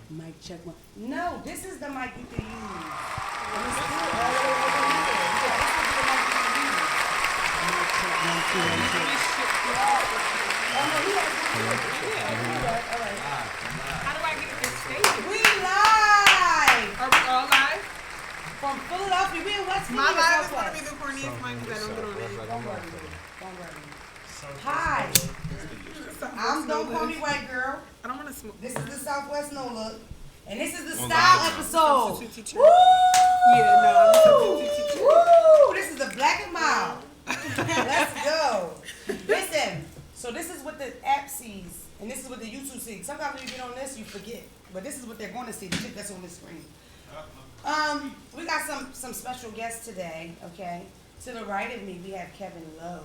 Mic check one. No, this is the mic you can use. And it's still all the way over here. Yeah, this is the mic you can use. Mic check 1 2 1 2. Oh no, he has it. All right. How do I get this station? We live Are we all live? from Philadelphia. We in West My Philly. live is going to be the corniest mic because I don't get on it. Don't worry. Don't worry. Hi. I'm Don't Call Me White Girl. I don't want to smoke. This is the Southwest No Look. And this is the style episode. Substitute teacher. Woo! Yeah, no, I'm a substitute teacher. Woo! This is the Black and Mild. Let's go. Listen, so this is what the app sees, and this is what the YouTube sees. Sometimes when you get on this, you forget. But this is what they're going to see, the shit that's on the screen. We got some special guests today, okay? To the right of me, we have Kevin Lowe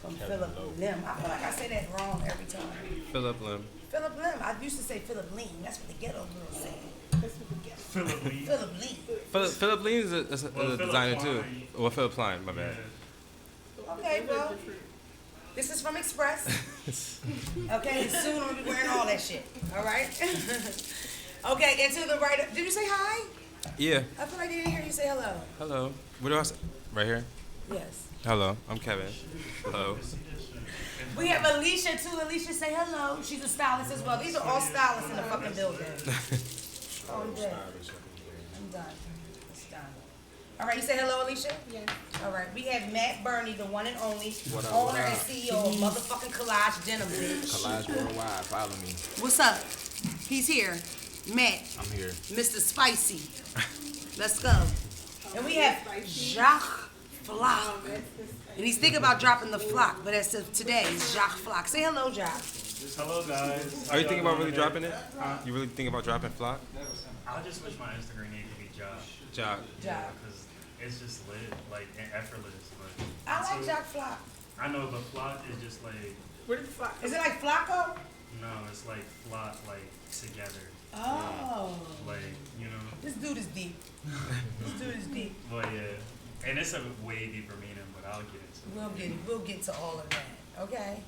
from Philip Lim. I feel like I say that wrong every time. Philip Lim. Philip Lim. I used to say Philip Lean. That's what the ghetto girls say. That's what the ghetto. Philip Lee. Philip Lean. Philip Lim is a designer too. Well, Philip Klein, my bad. Okay, well, this is from Express. Okay, and soon I'm gonna be wearing all that shit. All right. Okay, and to the right. Did you say hi? Yeah. I feel like I didn't hear you say hello. Hello. What do I say? Right here. Yes. Hello. I'm Kevin. Hello. We have Alicia too. Alicia, say hello. She's a stylist as well. These are all stylists in the fucking building. Oh, I'm dead. I'm done. It's done. All right, you say hello, Alicia? Yes. All right, we have Matt Burney, the one and only What up, owner what and up? CEO of motherfucking Collage Denim. Collage Worldwide, follow me. What's up? He's here. Matt, I'm here. Mr. Spicy. Let's go. And we have Jacques Flock. And he's thinking about dropping the flock, but as of today, it's Jacques Flock. Say hello, Jacques. Hello guys. Are you thinking about really dropping it? You really thinking about dropping Flock? I just wish my Instagram name could be Josh. Jock. Jacques. Because it's just lit, like, and effortless. But I like Jacques Flock. I know, but flock is just like, Where did the flock? Is it like Flocko? no, it's like flock, like, together. Oh. Like, you know. This dude is deep. This dude is deep. But yeah. And it's a way deeper meaning, but I'll get into it. We'll get to all of that. Okay.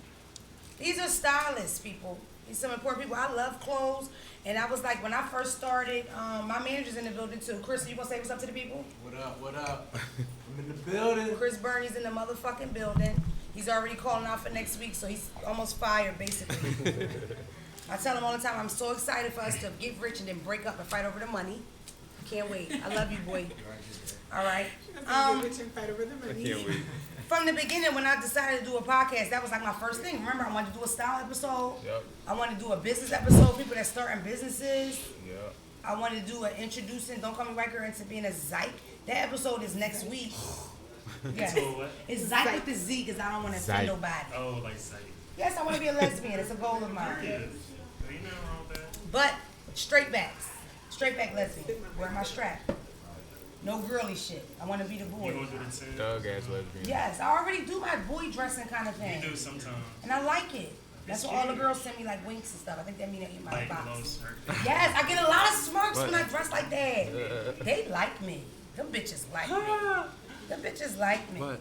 These are stylists, people. These some important people. I love clothes, and I was like, when I first started, my manager's in the building too. Chris, you gonna say what's up to the people? What up, what up? I'm in the building. Chris Burney's in the motherfucking building. He's already calling out for next week, so he's almost fired, basically. I tell him all the time, I'm so excited for us to get rich and then break up and fight over the money. Can't wait. I love you, boy. All right. Rich and fight over the I money. can't wait. From the beginning, when I decided to do a podcast, that was like my first thing. Remember, I wanted to do a style episode. Yep. I wanted to do a business episode, people that starting businesses. Yep. I wanted to do an introducing Don't Call Me White Girl into being a Zyke. That episode is next week. Yes. So what? It's Zyke with the Z because I don't want to offend Zyke. nobody. Oh, like, say. Yes, I want to be a lesbian. It's a goal of mine. Yeah. Ain't nothing wrong with that. But straight backs. Straight back lesbian. Wear my strap. No girly shit. I want to be the You boy. gonna do the same? Thug ass lesbian. Yes, I already do my boy dressing kind of You thing. do sometimes. And I like it. That's what all the girls send me, like winks and stuff. I think that mean in my Like, box. little smirk. Yes, I get a lot of smirks What? when I dress like that. They like me. Them bitches like me. Them bitches like me. What?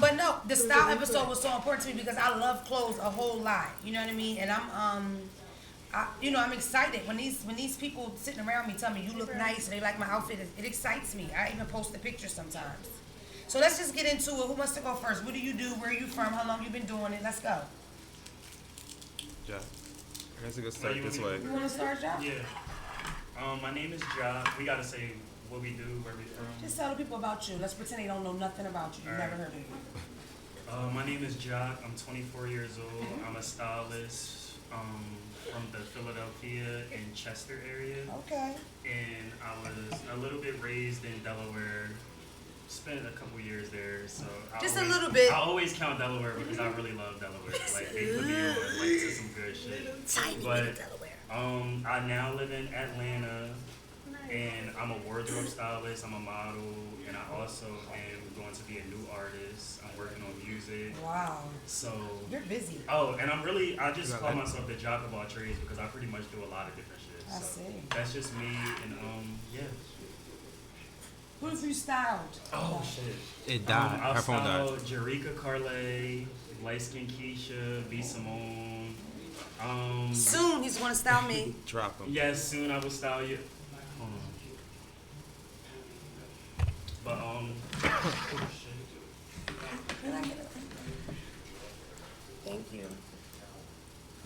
But no, the style episode was so important to me because I love clothes a whole lot. You know what I mean? And I'm excited when these people sitting around me tell me you look nice and they like my outfit. It excites me. I even post the pictures sometimes. So let's just get into it. Who wants to go first? What do you do? Where are you from? How long you been doing it? Let's go. Jock. I guess we could start this way. You want to start, Josh? Yeah. My name is Jock. We gotta say what we do, where we from. Just tell the people about you. Let's pretend they don't know nothing about you. You've never heard of you. My name is Jock. I'm 24 years old. I'm a stylist from the Philadelphia and Chester area. Okay. And I was a little bit raised in Delaware. Spent a couple years there, so Just a little bit. I always count Delaware because I really love Delaware. Like they put me on like to some good shit. Tiny But bit of Delaware. I now live in Atlanta, and I'm a wardrobe stylist. I'm a model, and I also am going to be a new artist. I'm working on music. Wow. So. You're busy. Oh, and I just call myself the Jock of all trades because I pretty much do a lot of different shit. I So see. that's just me, and yeah. Who have you styled? Oh shit. It died. I've Her phone died. styled Jerika Carle, Light Skin Keisha, B Simone, Soon he's gonna style me. Drop them. Yes, soon I will style you. Hold on. But Can I get it? Thank you.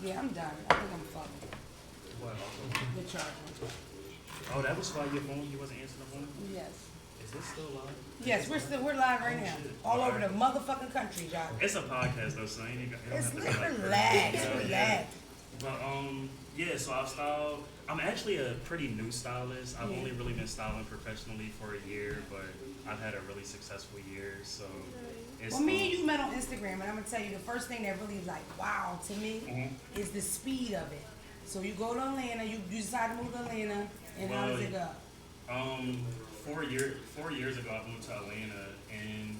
Yeah, I'm done. I think I'm fucking. what? The charger. Oh, that was why your phone. You wasn't answering the phone. Yes. Is this still live? Yes, we're live right now. All over the motherfucking country, y'all. It's a podcast though, so you ain't got. It's Relax. relax. But yeah. So I've styled. I'm actually a pretty new stylist. I've only really been styling professionally for a year, but I've had a really successful year. So it's. Well, me and you met on Instagram, and I'm gonna tell you the first thing that really is like wow to me is the speed of it. So you go to Atlanta, you decide to move to Atlanta, and how does it go? 4 years ago, I moved to Atlanta, and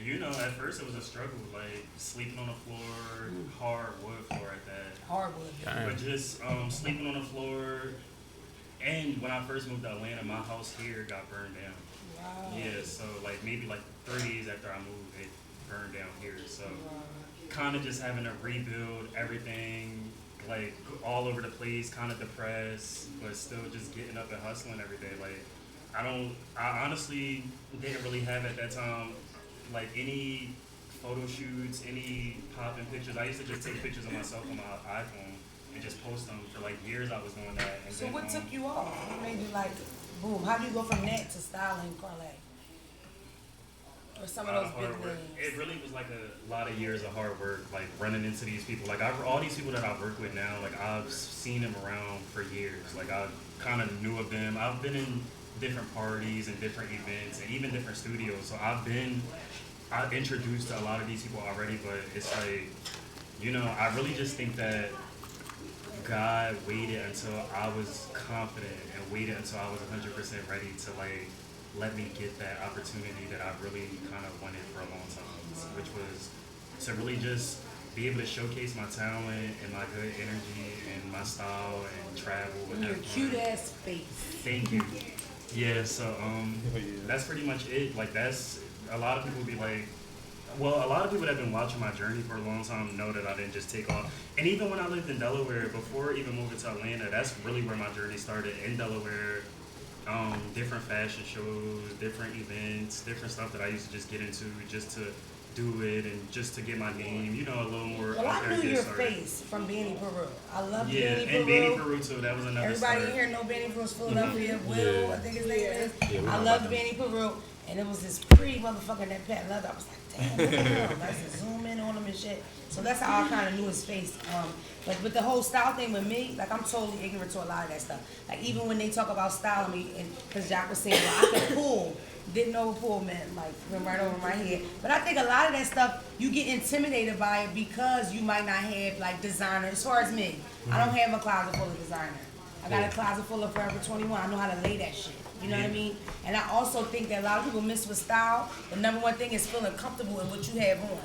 you know, at first it was a struggle, like sleeping on the floor, hardwood floor at that. Hardwood. But just sleeping on the floor, and when I first moved to Atlanta, my house here got burned down. Wow. Yeah, so like maybe like 3 days after I moved, it burned down here. So kind of just having to rebuild everything, like all over the place, kind of depressed, but still just getting up and hustling every day. Like I honestly didn't really have at that time like any photo shoots, any popping pictures. I used to just take pictures of myself on my iPhone and just post them for like years. I was doing that. And So then, what took you off? What made you like, boom? How do you go from that to styling Carlay? Or some of those big hard work. names? It really was like a lot of years of hard work, like running into these people. Like all these people that I work with now, like I've seen them around for years. Like I kind of knew of them. I've been in different parties and different events and even different studios. So I introduced to a lot of these people already, but it's like, you know, I really just think that God waited until I was confident and waited until I was 100% ready to like let me get that opportunity that I really kind of wanted for a long time, which was to really just be able to showcase my talent and my good energy and my style and travel and Your have fun. cute ass face. Thank you. Yeah, so that's pretty much it. Like that's a lot of people be like, well, a lot of people that have been watching my journey for a long time know that I didn't just take off. And even when I lived in Delaware, before even moving to Atlanta, that's really where my journey started in Delaware. Different fashion shows, different events, different stuff that I used to just get into just to do it and just to get my name, you know, a little more Well, out I there. knew Get your started. face from Benny Peru. I love Yeah, Benny Peru. and Benny Peru too. That was another Everybody start. in here know Benny Peru's Philadelphia. Will, I think his name is. Yeah, we know I about love them. Benny Peru. And it was this pretty motherfucker in that patent leather. I was like, damn, look at him. I used to zoom in on him and shit. So that's how I kind of knew his face. But with the whole style thing with me, like I'm totally ignorant to a lot of that stuff. Like even when they talk about styling me, and because Jack was saying, well, I could pull. Didn't know what pull meant, like went right over my head. But I think a lot of that stuff, you get intimidated by it because you might not have like designer. As far as me, I don't have a closet full of designer. I got a closet full of Forever 21. I know how to lay that shit. You know what I mean? And I also think that a lot of people miss with style. The number one thing is feeling comfortable in what you have on.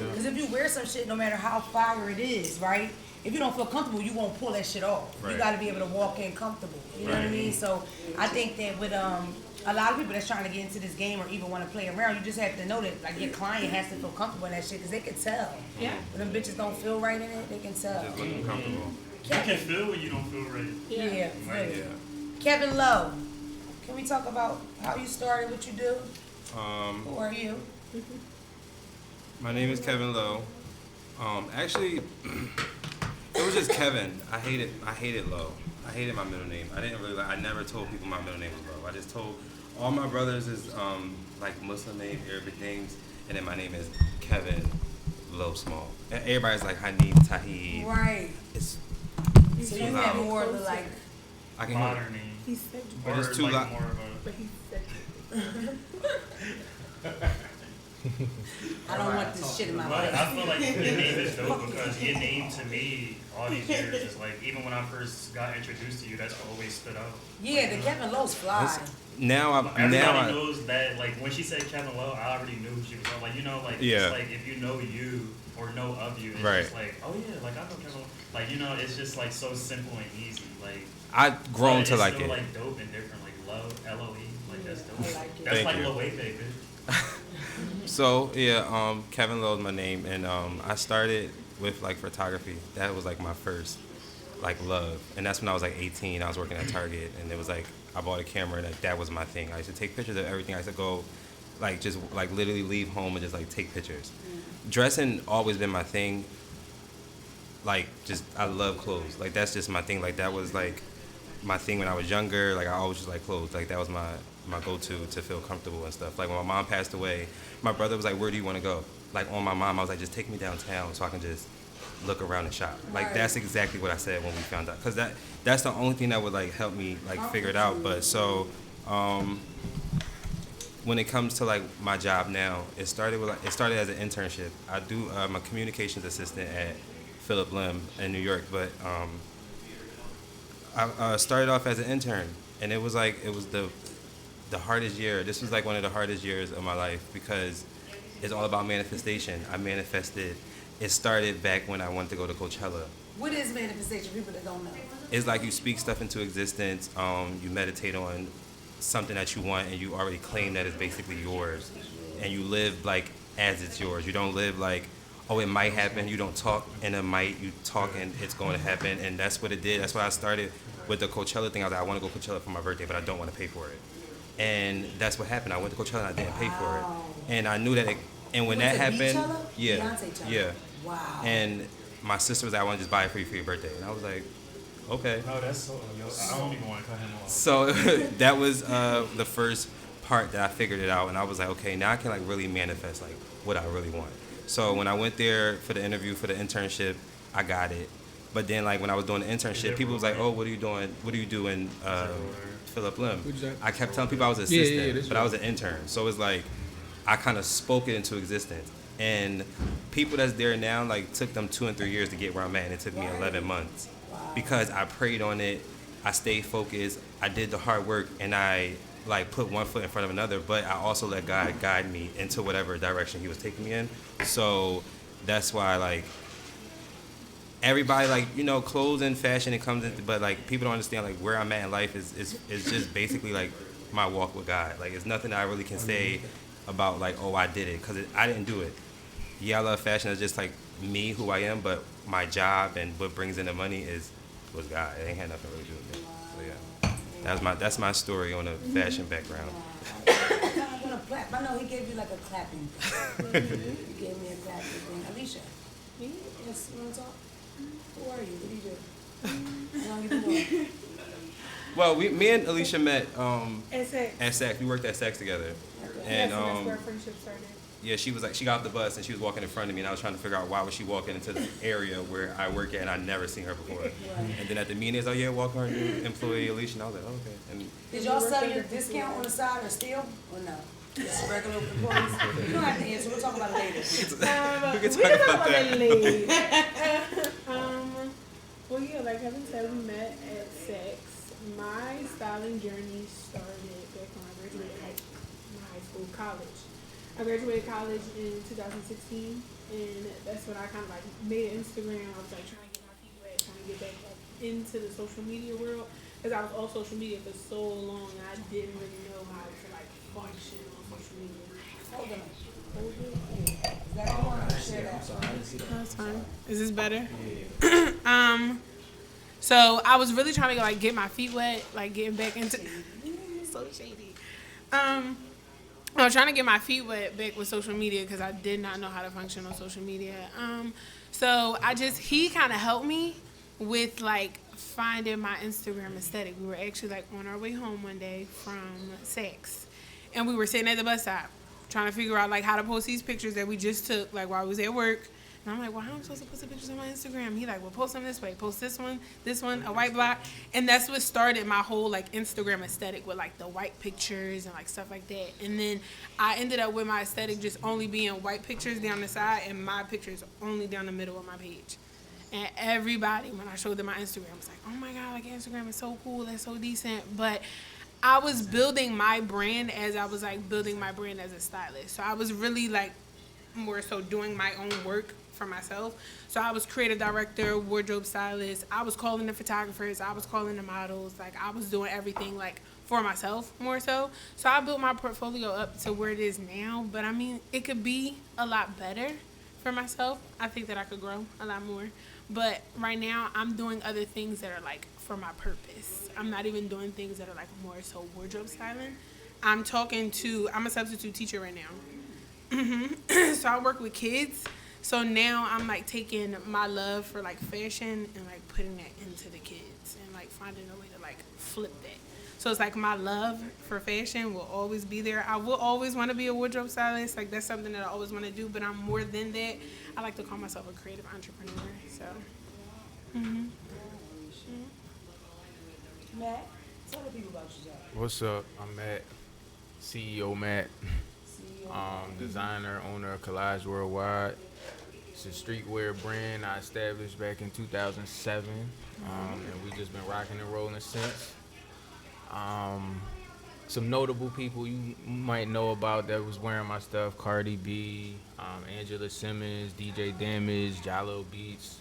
Because if you wear some shit, no matter how fire it is, right? If you don't feel comfortable, you won't pull that shit off. You Right. got to be able to walk in comfortable. You know what I mean? So I think that with a lot of people that's trying to get into this game or even want to play around, you just have to know that like your client has to feel comfortable in that shit because they can tell. Yeah. When them bitches don't feel right in it, they can tell. Just looking comfortable. You can feel when you don't feel right. Yeah, really. Yeah. Kevin Lowe, can we talk about how you started, what you do? Who are you? My name is Kevin Lowe. Actually, it was just Kevin. I hated Lowe. I hated my middle name. I never told people my middle name was Lowe. I just told all my brothers is like Muslim names, Arabic names, and then my name is Kevin Lowe Small. And everybody's like Hanif Tahib. Right. It's So too you loud. have more of the like, I can hear it. Modern name. He said, But it's Or too like loud. more of a. but he said, I don't want this shit in my But life. I feel like your name is dope because your name to me all these years is like, even when I first got introduced to you, that's what always stood out. Yeah, the Kevin Lowe's fly. Everybody I knows that, like, when she said Kevin Lowe, I already knew who she was. Like, you know, like, Yeah. it's like if you know you or know of you, it's Right. just like, oh yeah, like, I know Kevin Lowe. Like, you know, it's just, like, so simple and easy. Like, I've grown but to it's like still, it. like, dope and different. Like, love, L-O-E. Like, that's dope. I like it. That's Thank like you. Lil Wayne, bitch. So yeah, Kevin Lowe is my name, and I started with like photography. That was like my first like love, and that's when I was like 18. I was working at Target, and it was like I bought a camera, and that was my thing. I used to take pictures of everything. I used to go, like just like literally leave home and just like take pictures. Dressing always been my thing. Like just I love clothes. Like that's just my thing. Like that was like my thing when I was younger. Like I always just like clothes. Like that was my go-to to feel comfortable and stuff. Like when my mom passed away, my brother was like, "Where do you want to go?" Like on my mom, I was like, "Just take me downtown so I can just look around and shop." Like that's exactly what I said when we found out, because that's the only thing that would like help me like figure it out. But so when it comes to like my job now, it started as an internship. I'm a communications assistant at Philip Lim in New York, but I started off as an intern, and it was the hardest year. This was like one of the hardest years of my life because it's all about manifestation. I manifested. It started back when I wanted to go to Coachella. What is manifestation? People that don't know. It's like you speak stuff into existence. You meditate on something that you want, and you already claim that it's basically yours, and you live like as it's yours. You don't live like, oh, it might happen. You don't talk in a might. You talk and it's going to happen, and that's what it did. That's why I started with the Coachella thing. I was like, I want to go Coachella for my birthday, but I don't want to pay for it. And that's what happened. I went to Coachella and I didn't pay for it, and I knew that. And when that happened, yeah. Wow. And my sister was like, I want to just buy it for you for your birthday, and I was like, okay. Oh, that's so. I don't even want to cut him off. So that was the first part that I figured it out, and I was like, okay, now I can like really manifest like what I really want. So when I went there for the interview for the internship, I got it. But then like when I was doing the internship, people was like, oh, what are you doing? What do you do in Philip Lim? I kept telling people I was an assistant, but I was an intern. So it's like I kind of spoke it into existence. And people that's there now, like, took them 2 and 3 years to get where I'm at, and it took me 11 months. Because I prayed on it, I stayed focused, I did the hard work, and I, like, put one foot in front of another, but I also let God guide me into whatever direction he was taking me in. So that's why, like, everybody, like, you know, clothes and fashion, it comes into, but, like, people don't understand, like, where I'm at in life is just basically, like, my walk with God. Like, it's nothing I really can say about, like, oh, I did it, because I didn't do it. Yeah, I love fashion. It's just like me, who I am, but my job and what brings in the money was God. It ain't had nothing really to do with me. So yeah, that's my story on a fashion background. I'm gonna clap. I know he gave you like a clapping thing. He gave me a clapping thing. Alicia, me? Yes, you wanna talk? Who are you? What do you do? How long you been doing? Well, me and Alicia met At Sex. at Saks. We worked at Saks together, and Yes, and that's where our friendship started. yeah, she was like, she got off the bus and she was walking in front of me, and I was trying to figure out why was she walking into the area where I work at, and I'd never seen her before. And then at the meeting, it's like, yeah, walk our new employee Alicia, and I was like, oh, okay. And Did y'all sell your discount on the side or still? Or no? Just regular employees? You don't have to answer. We'll talk about it later. we can talk about that. Well, yeah, like Kevin said, we met at Sex. My styling journey started back when I graduated high school, college. I graduated college in 2016, and that's when I kind of like made an Instagram. I was like trying to get my feet wet, trying to get back like into the social media world, because I was on social media for so long, and I didn't really know how to like function on social media. Hold on. Is that on? Share that. That's fine. Is this better? So I was really trying to like get my feet wet, like getting back into so shady. I was trying to get my feet wet back with social media because I did not know how to function on social media. So he kind of helped me with like finding my Instagram aesthetic. We were actually like on our way home one day from Saks, and we were sitting at the bus stop trying to figure out like how to post these pictures that we just took like while we was at work. And I'm like, well, how am I supposed to post the pictures on my Instagram? He like, well, post them this way. Post this one, a white block. And that's what started my whole, like, Instagram aesthetic with, like, the white pictures and, like, stuff like that. And then I ended up with my aesthetic just only being white pictures down the side and my pictures only down the middle of my page. And everybody, when I showed them my Instagram, was like, oh, my God, like, Instagram is so cool. That's so decent. But I was building my brand as I was, like, building my brand as a stylist. So I was really, like, more so doing my own work for myself. So I was creative director, wardrobe stylist. I was calling the photographers. I was calling the models. Like, I was doing everything, like, for myself more so. So I built my portfolio up to where it is now. But, I mean, it could be a lot better for myself. I think that I could grow a lot more. But right now, I'm doing other things that are like for my purpose. I'm not even doing things that are like more so wardrobe styling. I'm a substitute teacher right now. So I work with kids. So now I'm like taking my love for like fashion and like putting that into the kids and like finding a way to like flip that. So it's like my love for fashion will always be there. I will always want to be a wardrobe stylist. Like that's something that I always want to do, but I'm more than that. I like to call myself a creative entrepreneur. So, Matt, tell the people about yourself. What's up? I'm Matt, CEO Matt, designer, owner of Collage Worldwide. It's a streetwear brand I established back in 2007, and we just been rocking and rolling since. Some notable people you might know about that was wearing my stuff: Cardi B, Angela Simmons, DJ Damage, Jalo Beats,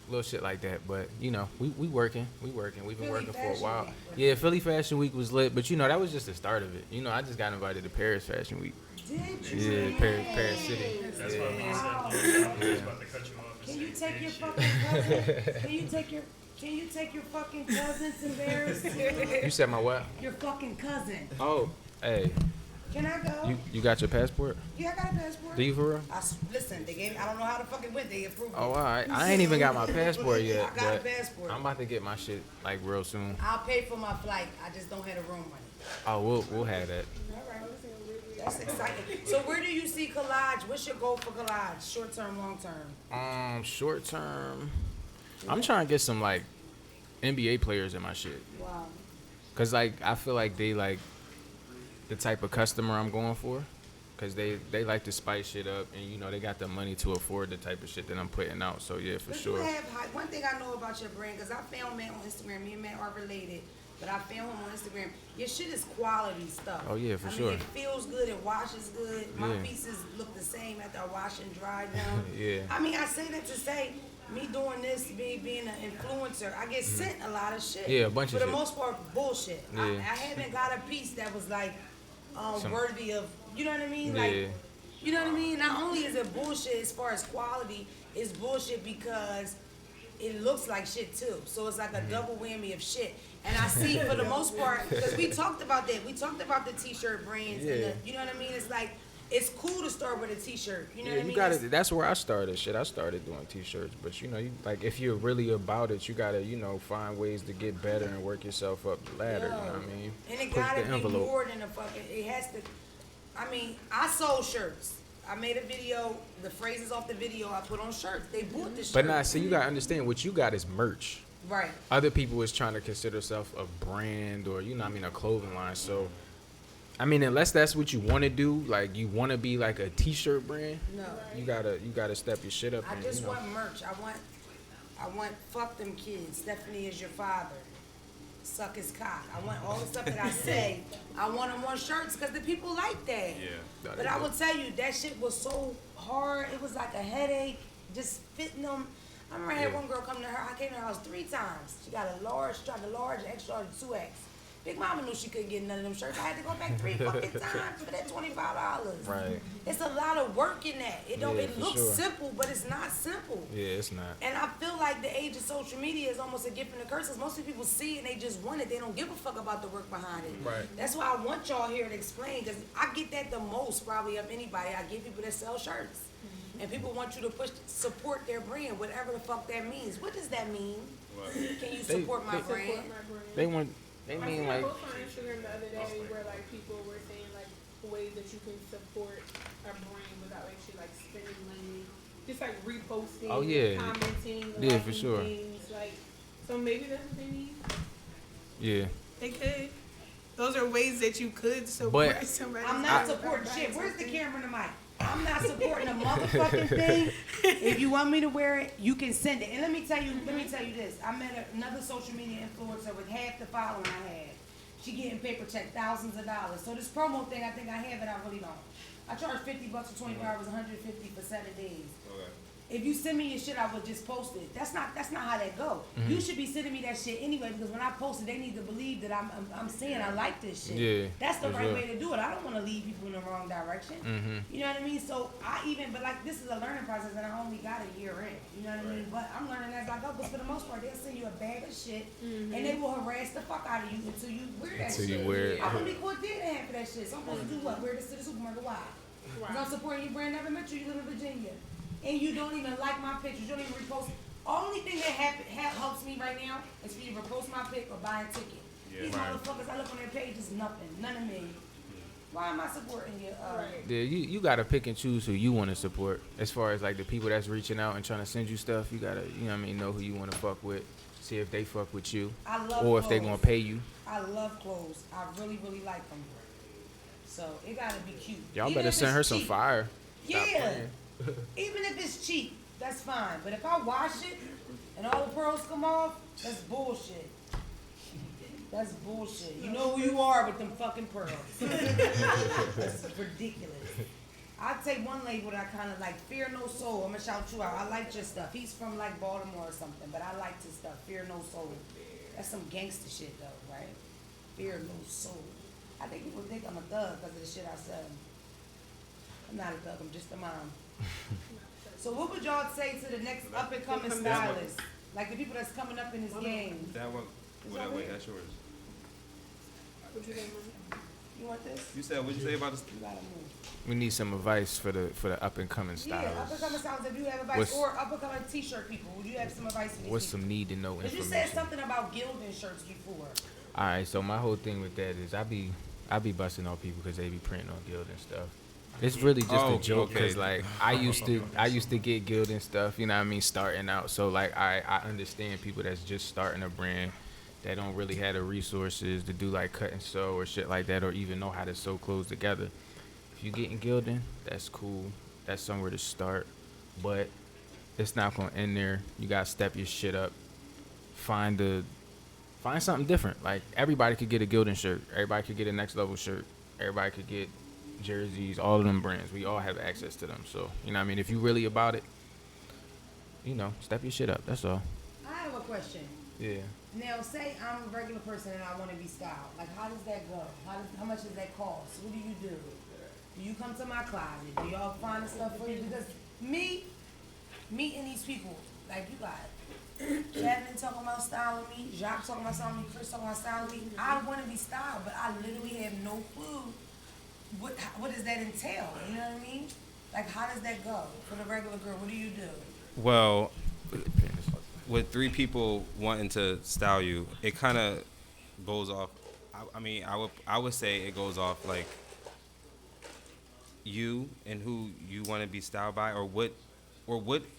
little shit like that. But you know, we working. We've been working for a while. Yeah, Philly Fashion Week was lit, but you know that was just the start of it. You know, I just got invited to Paris Fashion Week. Did you? Yeah, Paris City. That's what we said. I was about to cut you off. And Can you say take your shit. fucking cousin? Can you take your fucking cousin to Paris? You said my what? Your fucking cousin. Oh, hey, Can I go? you got your passport? Yeah, I got a passport. Do you for real? Listen, they gave. I don't know how the fuck it went. They approved it. Oh, all right. I ain't even got my passport yet, I got a but passport. I'm about to get my shit like real soon. I'll pay for my flight. I just don't have the room money. Oh, we'll have that. That's exciting. So where do you see Collage? What's your goal for Collage? Short term, long term? Short term, I'm trying to get some like NBA players in my shit. Wow. Cause like I feel like they like the type of customer I'm going for. Cause they like to spice shit up, and you know they got the money to afford the type of shit that I'm putting out. So yeah, for But sure. you have one thing I know about your brand, because I found Matt on Instagram. Me and Matt are related, but I found him on Instagram. Your shit is quality stuff. Oh, yeah, for I sure. mean, it feels good. It washes good. My Yeah. pieces look the same after I wash and dry them. Yeah. I mean, I say that to say, me doing this, me being an influencer, I get sent a lot of shit. Yeah, a bunch of For the shit. most part, bullshit. I Yeah. haven't got a piece that was like Some- worthy of, you know what I mean? Yeah. Like, you know what I mean? Not only is it bullshit as far as quality, it's bullshit because it looks like shit too. So it's like a double whammy of shit. And I see for the most part, because we talked about that. We talked about the t-shirt brands. And Yeah. you know what I mean? It's like, it's cool to start with a t-shirt. You know Yeah, what I you mean? got It's- it. That's where I started. Shit, I started doing t-shirts, but you know, you like if you're really about it, you gotta, you know, find ways to get better and work yourself up the ladder. You know what I mean? And it Push gotta the be envelope. more than a fucking, it has to, I mean, I sold shirts. I made a video, the phrases off the video I put on shirts. They bought the shirt. But nah, see, you gotta understand what you got is merch. Right. Other people is trying to consider themselves a brand or you know what I mean, a clothing line. So, I mean, unless that's what you want to do, like you want to be like a t-shirt brand, No. you gotta step your shit up. I and, just you know. want merch. I want fuck them kids. Stephanie is your father. Suck his cock. I want all the stuff that I say. I want them on shirts because the people like that. Yeah. But I will tell you, that shit was so hard. It was like a headache just fitting them. I remember I had one girl come to her. I came to her house 3 times. She got a large, tried the large, extra large, 2X. Big Mama knew she couldn't get none of them shirts. I had to go back 3 fucking times for that $25. Right. It's a lot of work in that. It don't. Yeah, It for looks sure. simple, but it's not simple. Yeah, it's not. And I feel like the age of social media is almost a gift and a curse. 'Cause most of the people see it and they just want it. They don't give a fuck about the work behind it. Right. That's why I want y'all here to explain. Because I get that the most probably of anybody. I get people that sell shirts. And people want you to support their brand, whatever the fuck that means. What does that mean? Can you support my brand? They want. They I mean seen a like. post on Instagram the other day where like people were saying like ways that you can support a brand without actually like spending money, just like reposting, Oh, yeah. commenting, Yeah, for liking sure. things, like so maybe that's what they need. Yeah. They could. Those are ways that you could support But- somebody. I'm not supporting shit. Where's the camera and the mic? I'm not supporting a motherfucking thing. If you want me to wear it, you can send it. And let me tell you this. I met another social media influencer with half the following I had. She getting paper check thousands of dollars. So this promo thing, I think I have it. I really don't. I charge $50 for 24 hours, $150 for 7 days. Okay. if you send me your shit, I would just post it. That's not how that go. You should be sending me that shit anyway because when I post it, they need to believe that I'm saying I like this shit. Yeah, that's the for right sure. way to do it. I don't want to lead people in the wrong direction. You know what I mean? So but like this is a learning process, and I only got a year in. You know what I mean? But I'm learning as I go. But for the most part, they'll send you a bag of shit, and they will harass the fuck out of you until you wear that Until shit. you wear it. I'm gonna be caught dead hand for that shit. So I'm supposed to do what? Wear this to the supermarket? Why? Because I'm supporting your brand. Never met you. You live in Virginia. And you don't even like my pictures, you don't even repost. Only thing that helps me right now is for you to repost my pic or buy a ticket. These motherfuckers, I look on their page, is nothing, none of me. Why am I supporting you? Yeah, you gotta pick and choose who you want to support. As far as like the people that's reaching out and trying to send you stuff, you gotta, you know what I mean, know who you want to fuck with. See if they fuck with you, I love or if they clothes. gonna pay you. I love clothes. I really, really like them. So it gotta be cute. Y'all Even better if send it's her some cheap. fire. Stop Yeah. playing. Even if it's cheap, that's fine. But if I wash it and all the pearls come off, that's bullshit. That's bullshit. You know who you are with them fucking pearls. That's ridiculous. I'll take one label that I kind of like, Fear No Soul. I'm going to shout you out. I like your stuff. He's from like Baltimore or something, but I like his stuff. Fear No Soul. That's some gangster shit though, right? Fear No Soul. I think people think I'm a thug because of the shit I said. I'm not a thug, I'm just a mom. So what would y'all say to the next up and coming stylists? Like the people that's coming up in this game. That one, wait, that's yours. You want this? You said, what'd you say about this? You gotta move. We need some advice for the up and coming Yeah, up and stylists. coming stylists, if you have advice, What's- or up and coming t-shirt people, would you have some advice for these What's people? some need to know Because you information? said something about gilding shirts before. All right, so my whole thing with that is I be busting on people because they be printing on guild and stuff. It's really just Oh, a joke okay. because like I used to get guild and stuff, you know what I mean, starting out. So like I understand people that's just starting a brand that don't really have the resources to do like cut and sew or shit like that, or even know how to sew clothes together. If you getting gilding, that's cool. That's somewhere to start, but it's not gonna end there. You gotta step your shit up. Find something different. Like everybody could get a gilding shirt. Everybody could get a next level shirt. Everybody could get jerseys. All of them brands. We all have access to them. So you know what I mean. If you really about it, you know, step your shit up. That's all. I have a question. Yeah. Now, say I'm a regular person and I want to be styled. Like, how does that go? How much does that cost? What do you do? Do you come to my closet? Do y'all find the stuff for you? Because me, meeting these people, like you got Kevin talking about styling me, Jacques talking about styling me, Chris talking about styling me. I want to be styled, but I literally have no clue what does that entail? You know what I mean? Like, how does that go for the regular girl? What do you do? Well, with three people wanting to style you, it kind of goes off. I mean, I would say it goes off like you and who you want to be styled by, or what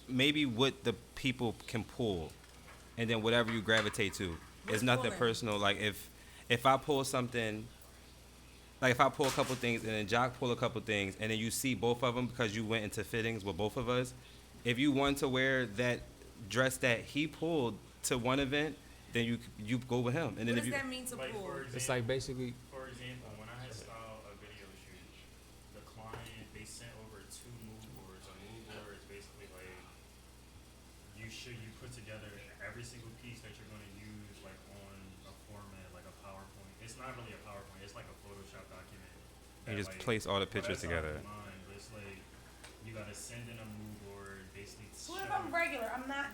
maybe what the people can pull, and then whatever you gravitate to. It's nothing pulling? personal. Like if I pull something. Like if I pull a couple things and then Jock pull a couple things and then you see both of them because you went into fittings with both of us, if you want to wear that dress that he pulled to one event, then you go with him. And then What if does you that mean to Like, pull? for It's example, like basically. For example, when I had styled a video shoot, the client, they sent over 2 mood boards. A mood board is basically like you put together every single piece that you're going to use like on a format, like a PowerPoint. It's not really a PowerPoint. It's like a Photoshop document. You that, just like, place all the well, pictures that's how together. it's mine, but it's like you got to send in a mood board, basically. So if I'm regular,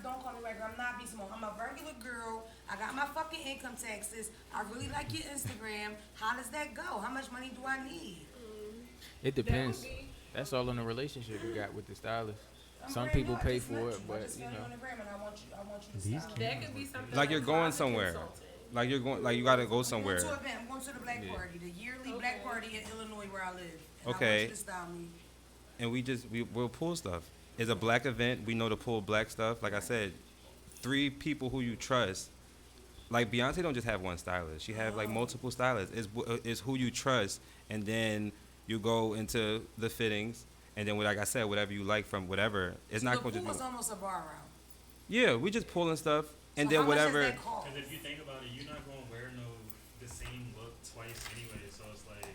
don't call me regular, I'm not B Simone. I'm a regular girl. I got my fucking income taxes. I really like your Instagram. How does that go? How much money do I need? It depends. That's all in the relationship you got with the stylist. I'm Some brand people new. I pay just for met it, you. I but just you found know. on the gram and I want you to style me. That could be something like you're going closet somewhere, consultant. like you're going, like you gotta go I'm somewhere. going to an event. I'm going to the Black Yeah. Party, the yearly Black Party in Illinois where I live. And I Okay. want you to style me. And we'll pull stuff. It's a black event. We know to pull black stuff. Like I said, 3 people who you trust. Like Beyonce don't just have one stylist. She have like multiple stylists. It's who you trust, and then you go into the fittings, and then like I said, whatever you like from whatever. It's not The going to pool just is be. almost a bar round. Yeah, we just pulling stuff, and So then how whatever. Much does that cost? Because if you think about it, you're not going to wear the same look twice anyway. So it's like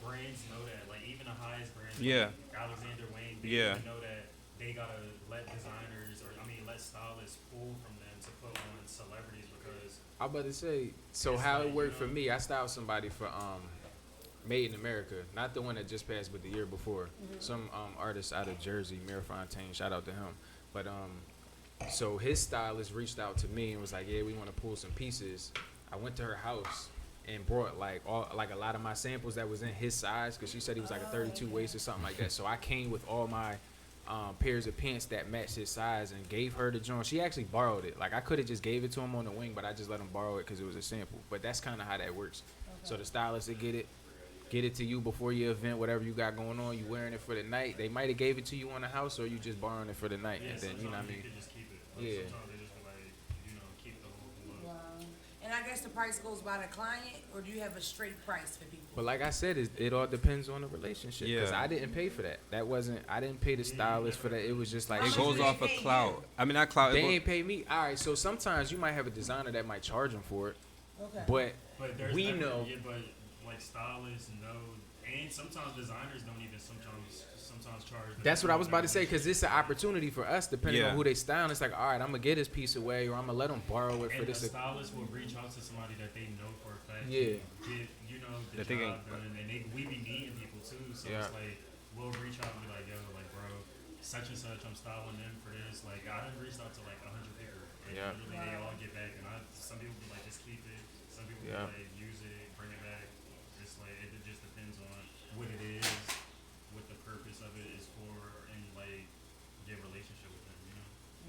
brands know that. Like even the highest brands, Yeah. like Alexander Wayne, they Yeah. even know that they gotta let designers let stylists pull from them to put on celebrities because I'm about to say, so It's how like, it worked you know- for me, I styled somebody for Made in America, not the one that just passed, but the year before. Some artist out of Jersey, Mira Fontaine, shout out to him. But so his stylist reached out to me and was like, yeah, we want to pull some pieces. I went to her house and brought like a lot of my samples that was in his size, because she said he was like a 32 waist or something like that. So I came with all my pairs of pants that matched his size and gave her the joint. She actually borrowed it. Like I could have just gave it to him on the wing, but I just let him borrow it because it was a sample. But that's kind of how that works. So the stylist would get it to you before your event, whatever you got going on. You wearing it for the night. They might have gave it to you on the house, or you just borrowing it for the night. yeah, And then you know what I mean. You can just keep it. Like, Yeah. Sometimes they just be like, keep the whole look. Wow. And I guess the price goes by the client, or do you have a straight price for people? But like I said, it all depends on the relationship. Because Yeah. I didn't pay for that. I didn't pay the stylist for that. It was just like How It much goes do off they of pay clout. I mean, not clout. they ain't pay me. All right, so sometimes you might have a designer that might charge them for it, Okay. but But there's we never, know. Yeah, but like stylists know, and sometimes designers don't even sometimes charge. That's what I was about to say, because it's an opportunity for us, depending Yeah. on who they style. It's like, all right, I'm going to get this piece away, or I'm going to let them borrow it for And the this. stylist will reach out to somebody that they know for a fact. Yeah. Get the That they job can- done, and we be meeting people too. So Yeah. it's like we'll reach out and be like, yo, like bro, such and such, I'm styling them for this. Like I done reached out to like 100 people, and Yeah. literally they all get back. And some people be like, just keep it. Some people Yeah. be like, use it, bring it back. Just like it just depends on what it is, what the purpose of it is for, and like your relationship with them.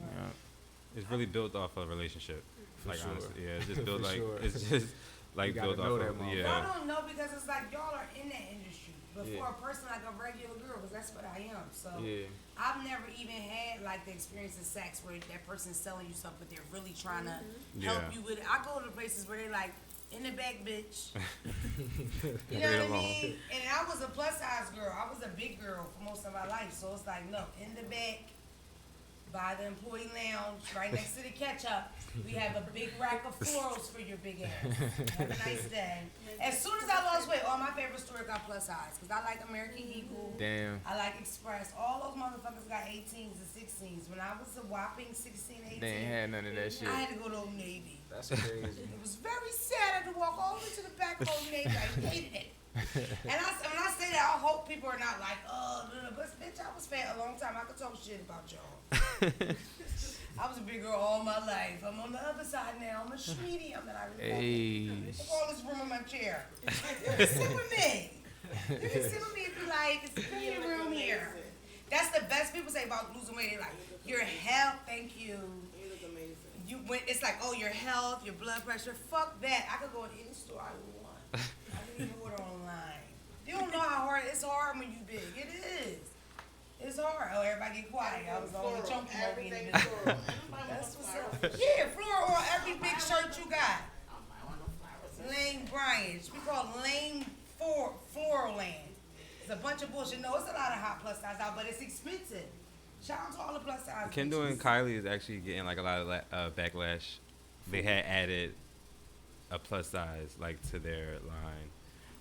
Yeah. It's really built off a relationship. For Like sure. honestly, yeah, it's just built For like sure. it's just like You gotta built know off that of motherfucker. Y'all yeah. don't know because it's like y'all are in that industry. But Yeah. for a person like a regular girl, because that's what I am. So Yeah. I've never even had like the experience in sex where that person's selling you something, but they're really trying to Yeah. help you with it. I go to places where they're like, in the back, bitch. You know Leave it what I alone. mean? And I was a plus size girl. I was a big girl for most of my life. So it's like, no, in the back, by the employee lounge, right next to the ketchup, we have a big rack of florals for your big ass. Have a nice day. As soon as I lost weight, all my favorite stores got plus size. Because I like American Eagle. Damn. I like Express. All those motherfuckers got 18s and 16s. When I was a whopping 16, 18, They ain't had none of that shit. I had to go to Old Navy. That's crazy. It was very sad. I had to walk all the way to the back of Old Navy. I hated it. And when I say that, I hope people are not like, oh, but bitch, I was fat a long time. I could talk shit about y'all. I was a big girl all my life. I'm on the other side now. I'm a medium, and I really Hey. Look all this room in my chair. You can sit with me. You can sit with me if you like. It's plenty of room here. That's the best people say about losing weight. They're like, your health, thank you. You look amazing. It's like, oh, your health, your blood pressure. Fuck that. I could go in any store I want. I can even order online. You don't know how hard it's hard when you big. It is. It's hard. Oh, everybody get quiet. I was the only chunky monkey in the Everything business. floral. That's what's up. Yeah, floral on every big shirt you got. Lane Bryant. We call it Lane Floral Land. It's a bunch of bullshit. No, it's a lot of hot plus size out, but it's expensive. Shout out to all the plus size. Kendall bitches. and Kylie is actually getting like a lot of backlash. They had added a plus size like to their line,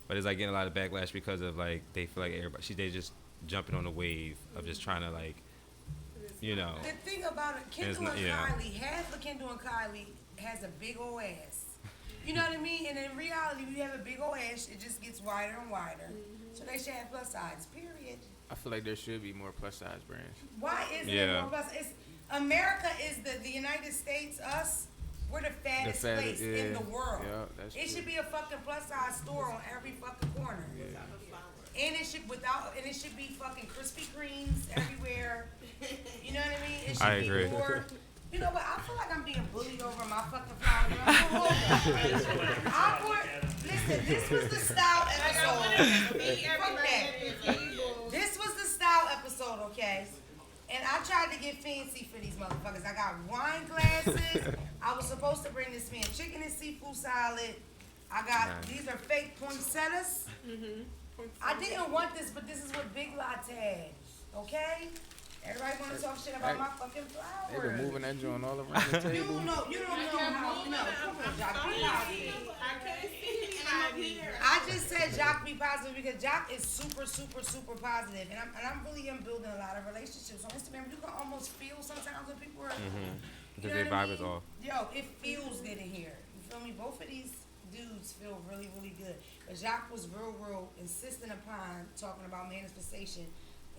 but it's like getting a lot of backlash because of like they feel like they just jumping on the wave of just trying to like, you know. The thing about it, Kendall not- and yeah. Kylie, half of Kendall and Kylie has a big old ass. You know what I mean? And in reality, when you have a big old ass, it just gets wider and wider. So they should have plus size, period. I feel like there should be more plus size brands. Why isn't Yeah. there more plus? America is the United States, us. We're the fattest place in the world. Yeah, that's It true. should be a fucking plus size store on every fucking corner. And it should be fucking Krispy Kremes everywhere. You know what I mean? It should I be agree. more. You know what? I feel like I'm being bullied over my fucking flower. Listen, this was the style episode. Fuck that. This was the style episode, okay? And I tried to get fancy for these motherfuckers. I got wine glasses. I was supposed to bring this man chicken and seafood salad. I got, these are fake poinsettias. I didn't want this, but this is what Big Lots had, okay? Everybody want to talk shit about my fucking flowers. They been moving that joint all around the You table. don't know how, no, come on, Jock, be positive. I can't see anybody. I I just said Jock be positive because Jock is super, super, super positive, and I'm really building a lot of relationships on Instagram. You can almost feel sometimes when people are, Because their vibe is off. Yo, it feels good in here. You feel me? Both of these dudes feel really, really good. But Jock was real insistent upon talking about manifestation,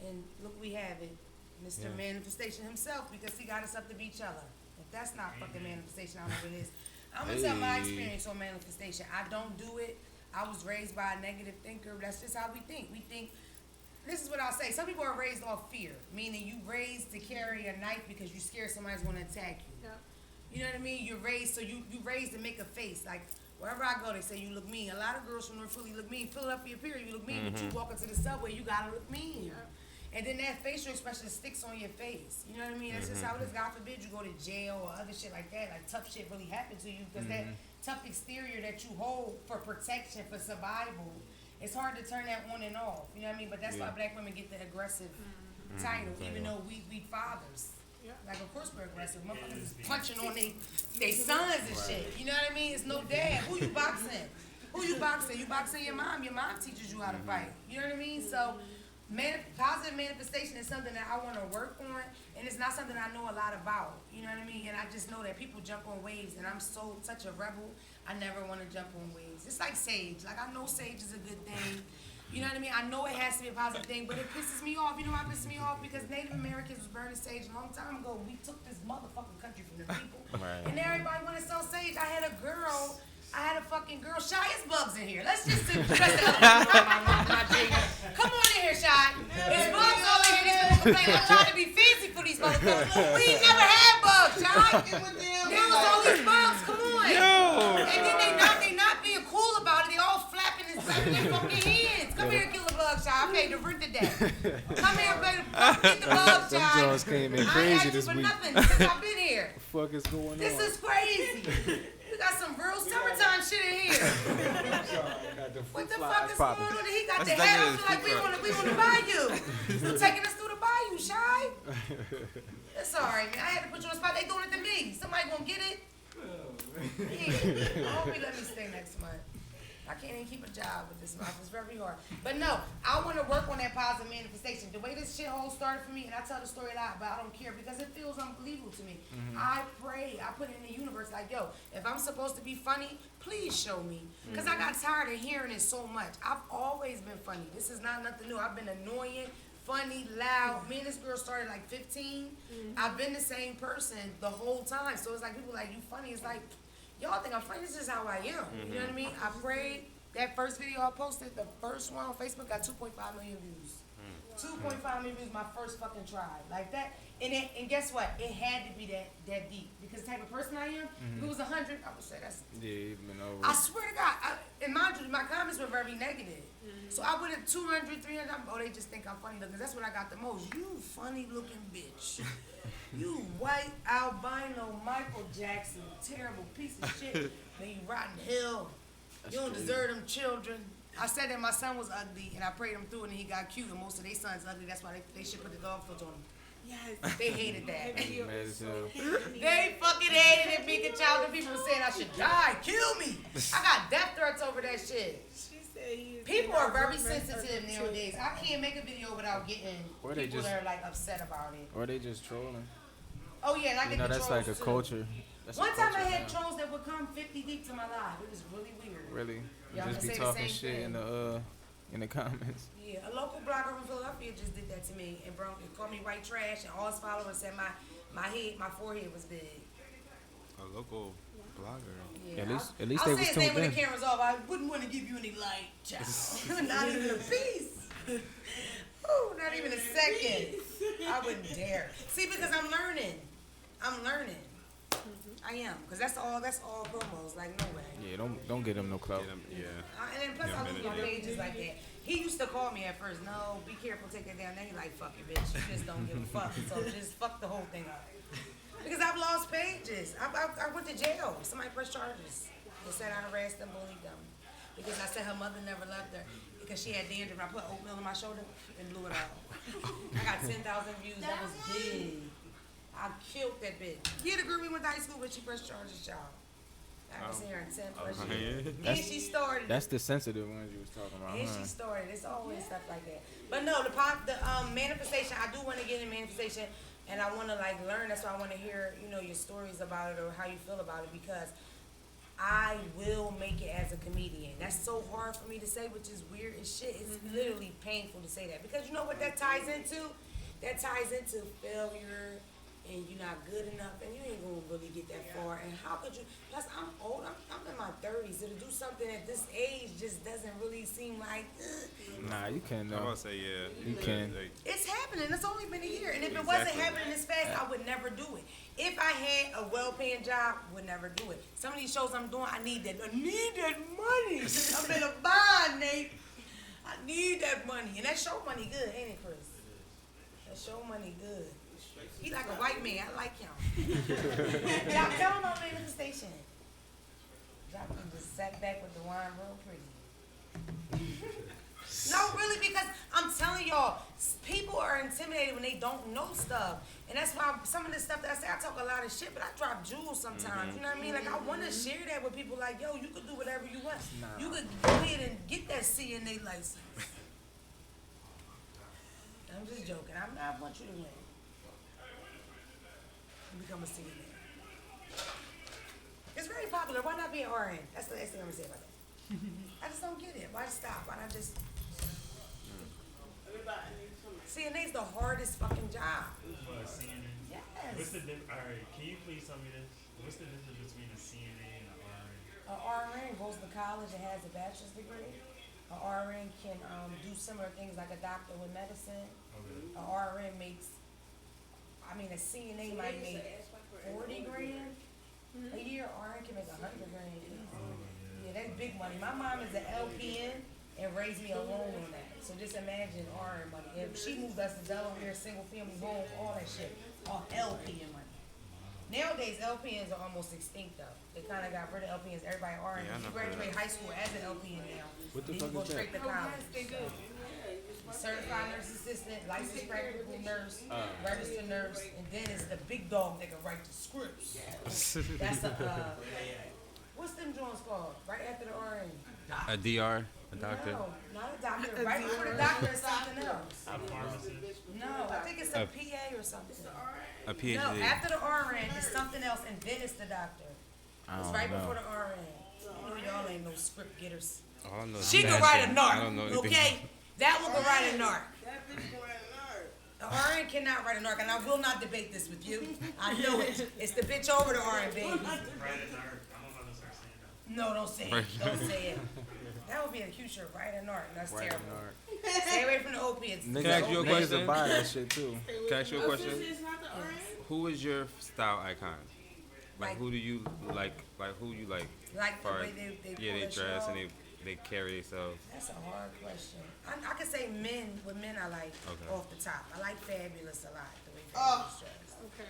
and look, we have it, Mr. Manifestation himself, because he got us up to each other. If that's not fucking manifestation, I don't know what it is. I'm gonna tell my experience on manifestation. I don't do it. I was raised by a negative thinker. That's just how we think. We think, this is what I'll say. Some people are raised off fear, meaning you raised to carry a knife because you're scared somebody's gonna attack you. Yep. You know what I mean? You're raised, so you raised to make a face. Like, wherever I go, they say you look mean. A lot of girls from North Philly look mean. Philadelphia, period, you look mean. But you walk into the subway, you gotta look mean. Yep. And then that facial expression sticks on your face. You know what I mean? That's just how it is. God forbid you go to jail or other shit like that. Like, tough shit really happened to you because that tough exterior that you hold for protection, for survival, it's hard to turn that on and off. You know what I mean? But that's why black women get the aggressive title, even though we fathers. Yeah. Like, of course we're aggressive. Motherfuckers is punching on they sons and shit. You know what I mean? It's no dad. Who you boxing? Who you boxing? You boxing your mom. Your mom teaches you how to fight. You know what I mean? So, positive manifestation is something that I want to work on, and it's not something I know a lot about. You know what I mean? And I just know that people jump on waves, and I'm such a rebel. I never want to jump on waves. It's like sage. Like, I know sage is a good thing. You know what I mean? I know it has to be a positive thing, but it pisses me off. You know why it pisses me off? Because Native Americans was burning sage a long time ago. We took this motherfucking country from the people. Right. And everybody wanted to sell sage. I had a fucking girl. Shy, it's bugs in here. Let's just sit the rest of Come on in here, Shy. There's bugs all in here. These people complain I'm trying to be fancy for these motherfuckers. We never had bugs, Shy. There was all these bugs. Come on. And then they not being cool about it. They all flapping and slapping their fucking hands. Come here, kill the bug, Shy. I paid the rent today. Come here, baby. Get the bug, Shy. Some Jones came in crazy this week. I ain't asked you for nothing since I've been here. What the fuck is going on? This is crazy. We got some real summertime shit in here. What the fuck is going on? He got the hat on like we want to buy you. You taking us through the bayou, Shy? It's alright, man. I had to put you on the spot. They doing it to me. Somebody gonna get it? Yeah. I hope he let me stay next month. I can't even keep a job with this mouth. It's very hard. But no, I want to work on that positive manifestation. The way this shithole started for me, and I tell the story a lot, but I don't care because it feels unbelievable to me. I pray, I put it in the universe like, yo, if I'm supposed to be funny, please show me. Because I got tired of hearing it so much. I've always been funny. This is not nothing new. I've been annoying, funny, loud. Me and this girl started like 15. I've been the same person the whole time. So it's like, people like, you funny. It's like, y'all think I'm funny. This is how I am. You know what I mean? I prayed. That first video I posted, the first one on Facebook, got 2.5 million views. 2.5 million views, my first fucking try. Like that. And guess what? It had to be that deep. Because the type of person I am, if it was 100, I would say that's... Yeah, even over. I swear to God, and mind you, my comments were very negative. So I would have 200, 300, oh, they just think I'm funny looking. That's what I got the most. You funny looking bitch. You white albino Michael Jackson, terrible piece of shit. Then you rotten hell. You don't deserve them children. I said that my son was ugly, and I prayed him through, and he got cute, and most of their sons ugly. That's why they should put the dog foot on him. Yes. They hated that. Mad as hell. They fucking hated it, being a child. The people were saying I should die, kill me. I got death threats over that shit. She said People are very sensitive nowadays. I can't make a video without getting Or they people just- that are like upset about it. Or they just trolling. Oh yeah, and I You get know, the that's trolls like a too. culture. That's a One time I culture had now. trolls that would come 50 deep to my live. It was really weird. Really? Yeah, Just I'ma be say the talking same shit thing. in the comments. Yeah, a local blogger from Philadelphia just did that to me and called me white trash, and all his followers said my forehead was big. A local blogger. Yeah, At least I'll they say was his name tuned when in. the camera's off. I wouldn't want to give you any light, child. Not even a piece. Ooh, not even a second. I wouldn't dare. See, because I'm learning. I am, because that's all promos. Like, no way. Yeah, don't get them no clout. Yeah. And then plus Yeah, I lose my minute. pages like that. He used to call me at first, no, be careful, take that down. Then he like, fuck you, bitch. You just don't give a fuck. So just fuck the whole thing up. Because I've lost pages. I went to jail. Somebody pressed charges. They said I harassed them, bullied them. Because I said her mother never loved her. Because she had dandruff. I put oatmeal on my shoulder and blew it out. I got 10,000 views. That was big. I killed that bitch. Yeah, the girl we went to high school with, she pressed charges, y'all. I haven't seen her in 10 plus Okay. years. And That's- she started. That's the sensitive ones you was talking about. And Huh? she started. It's always stuff like that. But no, the manifestation. I do want to get in manifestation, and I want to like learn. That's why I want to hear your stories about it or how you feel about it, because I will make it as a comedian. That's so hard for me to say, which is weird as shit. It's literally painful to say that, because you know what that ties into? That ties into failure, and you're not good enough, and you ain't gonna really get that far. And how could you? Plus, I'm old. I'm in my 30s. So to do something at this age just doesn't really seem like. Nah, you can I'm though. about to say yeah. You can. Like, It's happening. It's only been a year. And if it wasn't Exactly. happening this fast, I would never do it. If I had a well-paying job, would never do it. Some of these shows I'm doing, I need that money. I'm in a bind, Nate. I need that money. And that show money good, ain't it, Chris? That show money good. He like a white man. I like him. Y'all tell him I'm in the station. Jonathan just sat back with the wine real pretty. No, really, because I'm telling y'all, people are intimidated when they don't know stuff. And that's why some of the stuff that I say, I talk a lot of shit, but I drop jewels sometimes. You know what I mean? Like, I want to share that with people like, yo, you could do whatever you want. You could go ahead and get that CNA license. I'm just joking. I want you to win. Become a CNA. It's very popular. Why not be an RN? That's the last thing I'm going to say about that. I just don't get it. Why stop? Why not just... CNA's the hardest fucking job. CNN. Yes. What's the difference? All right, can you please tell me this? What's the difference between a CNA and an RN? An RN goes to college and has a bachelor's degree. An RN can do similar things like a doctor with medicine. Okay. An RN makes, a CNA might make 40 grand a year. RN can make 100 grand easy. Yeah, that's big money. My mom is an LPN and raised me alone on that. So just imagine RN money. If she moved us to Delaware, single family home, all that shit, all LPN money. Nowadays, LPNs are almost extinct though. They kind of got rid of LPNs. Everybody RN. Yeah, I You know graduate high school as an LPN now. What the Then fuck you go is that? straight to college. Certified nurse assistant, licensed practical nurse, registered nurse, and then it's the big dog that can write the scripts. That's a, what's them joints called? Right after the RN. a DR, a doctor. No, not a doctor. Right before the doctor is something else. A pharmacist? No, I think it's a PA or something. A PhD. No, after the RN is something else, and then it's the doctor. I It's don't right know. before the RN. You know, y'all ain't no script getters. All I know is She can fashion. write a I don't know narc, anything. okay? That one can write a narc. The RN cannot write a narc, and I will not debate this with you. I know it. It's the bitch over the RN, baby. Right at the heart. I'm about to start saying that. No, don't say Right. it. Don't say it. That would be a huge shirt, write a narc. That's Right terrible. on Stay away from the opiates. Niggas, Can I ask you a niggas question? will buy that shit too. Can I ask you a question? Who is your style icon? Like, Like- who do you like? Like, who you like? Like the Far way as- they yeah, pull they that shit dress off. and they carry themselves. That's a hard question. I could say men. With men, I like Okay. off the top. I like Fabulous a lot. The way Fabulous dress. Okay.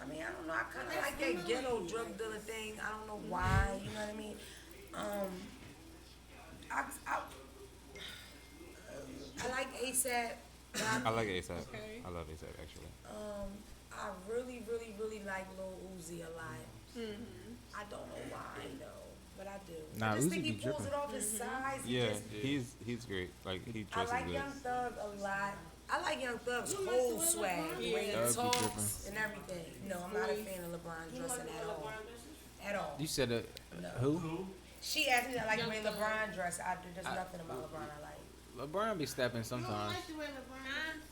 I mean, I don't know. I kind of like that ghetto drug dealer thing. I don't know why. You know what I mean? I like ASAP. I like ASAP. Okay. I love ASAP actually. I really, really, really like Lil Uzi a lot. I don't know why though, but I do. Nah, I just Uzi think he be pulls dripping. it off his size. He Yeah, just- he's great. Like he I dresses like good. Young Thug a lot. I like Young Thug's whole swag, the way he Thug be talks dripping. and everything. No, I'm not a fan of LeBron dressing at all. At all. You said it. No. Who? She asked me, I like the way LeBron dress. There's nothing about LeBron I like. LeBron be stepping sometimes.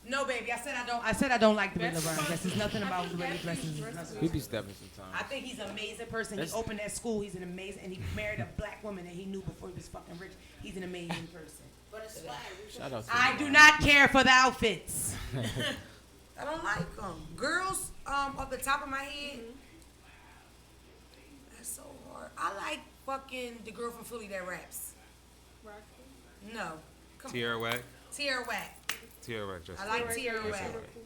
No, baby, I said I don't. I said I don't like the way LeBron dresses. There's nothing about the way he dresses. He be stepping I sometimes. think he's an amazing person. That's- He opened that school. He's an amazing, and he married a black woman that he knew before he was fucking rich. He's an amazing person. Shout out to I LeBron. do not care for the outfits. I don't like them. Girls, off the top of my head, that's so hard. I like fucking the girl from Philly that raps. No, come on. Tierra Whack. Tierra Whack. Tierra Whack dresses. I like good. Tierra Dresses Whack. good.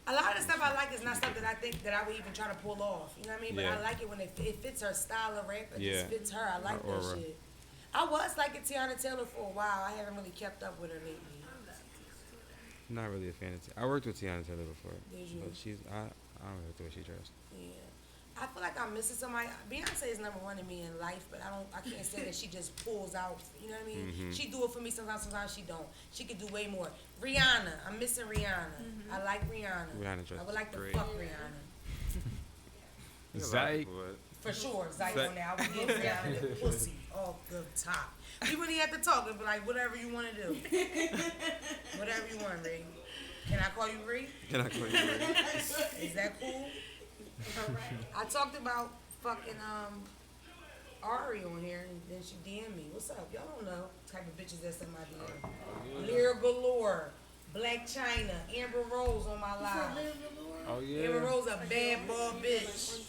A lot of the stuff I like is not stuff that I think that I would even try to pull off. You know what I mean? But Yeah. I like it when it fits her style of rap. It Yeah. just fits her. I like Her that aura. shit. I was liking Tiana Taylor for a while. I haven't really kept up with her lately. Not really a fan of. I worked with Tiana Taylor before, Did you? but I don't like the way she dressed. Yeah. I feel like I'm missing somebody. Beyonce is number one in me in life, but I can't say that she just pulls out. You know what I mean? She do it for me sometimes. Sometimes she don't. She could do way more. Rihanna, I'm missing Rihanna. I like Rihanna. Rihanna I would like to great. fuck Rihanna Zyke. for sure. Zyke on there. I would give Rihanna the pussy off the top. We wouldn't have to talk and be like, whatever you want to do, whatever you want, Ree. Can I call you Ree? Can I call you Ray? Is that cool? I talked about fucking Ari on here, and then she DM'd me. What's up? Y'all don't know type of bitches that's in my DM. Lyra Galore, Black China, Amber Rose on my live. Oh yeah. Amber Rose a bad ball bitch.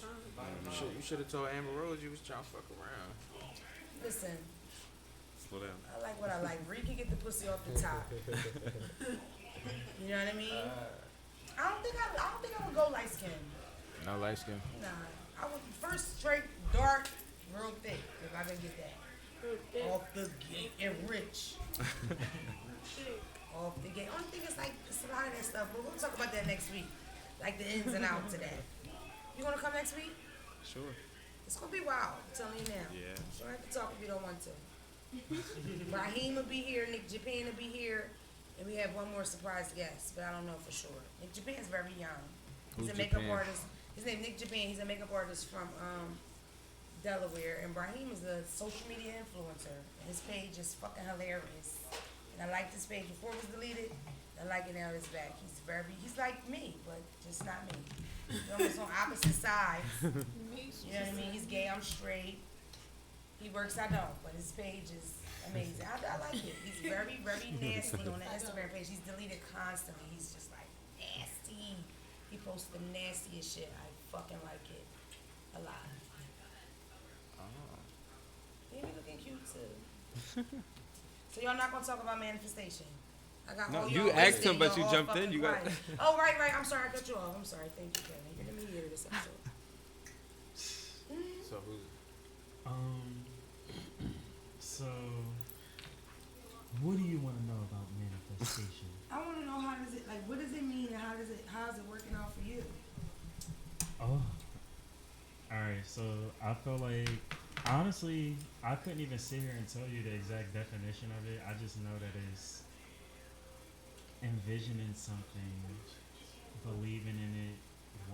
You should have told Amber Rose you was trying to fuck around. Listen, Slow down. I like what I like. Ree can get the pussy off the top. You know what I mean? I don't think I would go light skin. No light skin. Nah, I would first straight dark, real thick if I could get that. Off the gate and rich. Off the gate. Only thing is like it's a lot of that stuff, but we'll talk about that next week. Like the ins and outs of that. You wanna come next week? Sure. It's gonna be wild. I'm telling you now. Yeah. You don't have to talk if you don't want to. Raheem will be here, Nick Japan will be here, and we have one more surprise guest, but I don't know for sure. Nick Japan's very young. He's Who's a makeup Japan? artist. His name Nick Japan. He's a makeup artist from Delaware, and Raheem is a social media influencer. And his page is fucking hilarious, and I liked his page before it was deleted. I like it now it's back. He's like me, but just not me. We're almost on opposite sides. You know what I mean? He's gay, I'm straight. He works, I don't, but his page is amazing. I like it. He's very, very nasty on the Instagram page. He's deleted constantly. He's just like nasty. He posts the nastiest shit. I fucking like it a lot. He be looking cute too. So y'all not gonna talk about manifestation? I got No, all you y'all asked wasted, him, but y'all you all jumped in. fucking You got- quiet. Oh right. I'm sorry, I cut you off. I'm sorry. Thank you, Kevin. You're the mediator of this episode. So who's So, what do you want to know about manifestation? I want to know how does it what does it mean and how is it working out for you? Oh, all right. So I feel like honestly, I couldn't even sit here and tell you the exact definition of it. I just know that it's envisioning something, believing in it,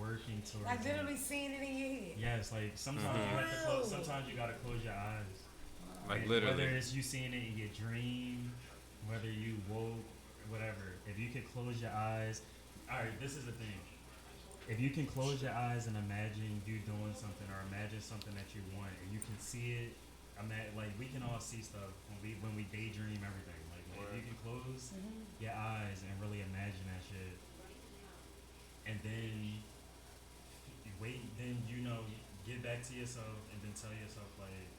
working towards Like it. literally seeing it in your head. Yes, like sometimes you have to close. Sometimes you gotta close your eyes. Like And literally. whether it's you seeing it in your dream, whether you woke, whatever. If you could close your eyes, all right. This is the thing. If you can close your eyes and imagine you doing something, or imagine something that you want, and you can see it, like we can all see stuff when we daydream everything. Like if you can close your eyes and really imagine that shit, and then you wait, then get back to yourself, and then tell yourself like,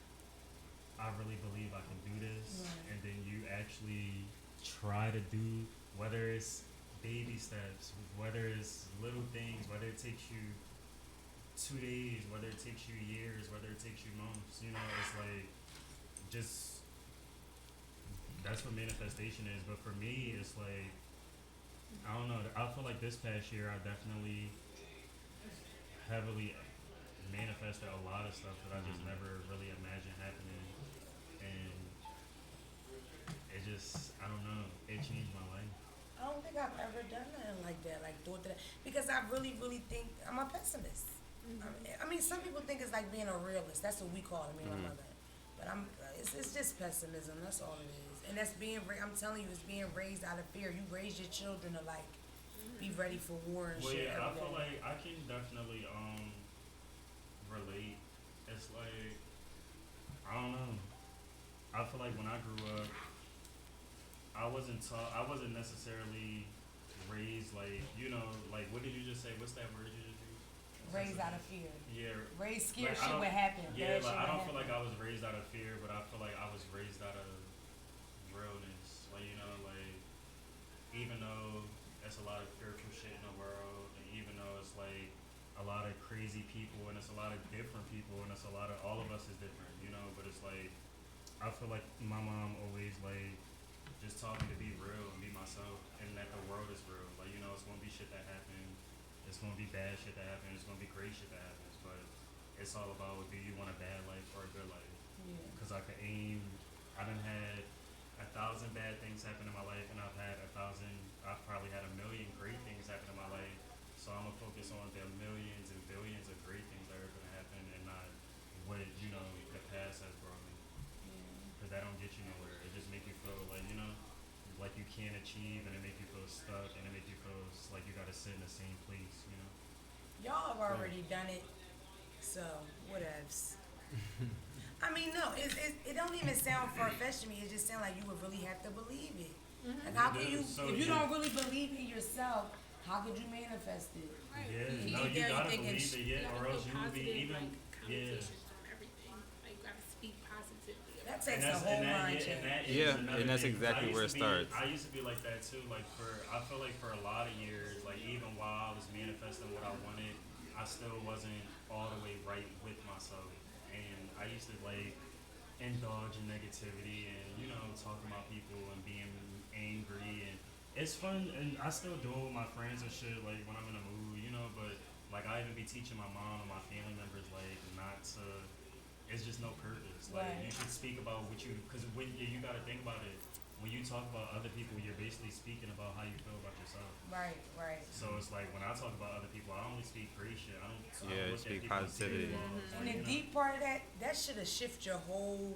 I really believe I can do this, and then you actually try to do, whether it's baby steps, whether it's little things, whether it takes you 2 days, whether it takes you years, whether it takes you months, it's like, just, that's what manifestation is. But for me, it's like, I don't know, I feel like this past year I definitely heavily manifested a lot of stuff that I just never really imagined happening, and it just, I don't know, it changed my life. I don't think I've ever done nothing like that, like thought that, because I really, really think I'm a pessimist. I mean, some people think it's like being a realist. That's what we call it, me and my mother. But it's just pessimism. That's all it is. And that's I'm telling you, it's being raised out of fear. You raise your children to like be ready for war and Well, shit. yeah, I every feel day. like I can definitely relate. It's like, I don't know. I feel like when I grew up, I wasn't necessarily raised like, like, what did you just say? What's that word you just used? Raised out of fear. Yeah. Raised scared Like, I shit don't- would happen. Yeah, Bad like shit I don't would feel happen. like I was raised out of fear, but I feel like I was raised out of realness. Like, like, even though there's a lot of fearful shit in the world, and even though it's like a lot of crazy people, and it's a lot of different people, and it's a lot of, all of us is different, but it's like, I feel like my mom always like just taught me to be real and be myself, and that the world is real. Like, it's gonna be shit that happens, it's gonna be bad shit that happens, it's gonna be great shit that happens, but it's all about, do you want a bad life or a good life? Yeah. Because I could aim. I done had 1,000 bad things happen in my life, and I've probably had 1,000,000 great things happen in my life. So I'm gonna focus on the millions and billions of great things that are gonna happen, and not what the past has brought me. Because that don't get you nowhere. It just make you feel like like you can't achieve, and it make you feel stuck, and it make you feel like you gotta sit in the same place. Y'all have already done it, so whatevs. I mean, no, it don't even sound far-fetched to me. It just sounds like you would really have to believe it. Like, how can you, So if you don't really believe in yourself, how could you manifest it? Right. Yeah, You no, think you that- gotta you thinking believe it, You yeah, gotta or put else you would be positive, even, like, yeah. connotations on everything. Like, you gotta speak positively. That about takes it. a whole mind and change. that is Yeah, another and that's thing. exactly where it starts. I used to be like that too. Like I feel like for a lot of years, like even while I was manifesting what I wanted, I still wasn't all the way right with myself, and I used to like indulge in negativity and talking about people and being angry, and it's fun, and I still do it with my friends and shit, like when I'm in a mood, but like I even be teaching my mom and my family members like not to. It's just no purpose. Like Right. you should speak about because when you got to think about it, when you talk about other people, you're basically speaking about how you feel about yourself. Right, right. So it's like when I talk about other people, I only speak great shit. I don't Yeah, look speak at people and say positivity. flaws, And like, the deep part of that should have shifted your whole,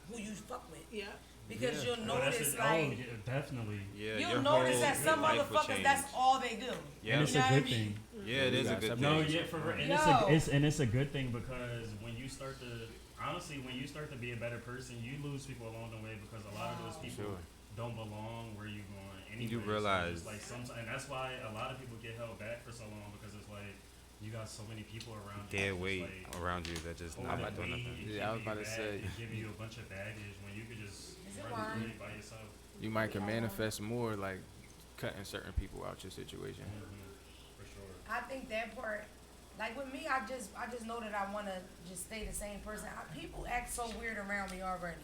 who you fuck with. Yeah. Because Yeah. you'll Oh, that's notice, it. like, Yeah, definitely. Yeah, you'll your notice whole that some life will motherfuckers, change. that's all they do. Yeah, And it's You know a what I good mean? thing. yeah, it is a good No, thing. yeah, for real. And Yo. it's a good thing because when you start to honestly, when you start to be a better person, you lose people along the way because a lot of those people Sure. don't belong where you're going. Anyway. You So realize. it's like sometimes, and that's why a lot of people get held back for so long because it's like you got so many people around you. Dead that's weight like, around you that just holding not doing weight nothing. and Yeah, I was keeping about you to back say. and giving you a bunch of baggage when you could just Is it run wrong? really by yourself. You might can manifest more like cutting certain people out your situation. For sure. I think that part, like with me, I just know that I want to just stay the same person. People act so weird around me already.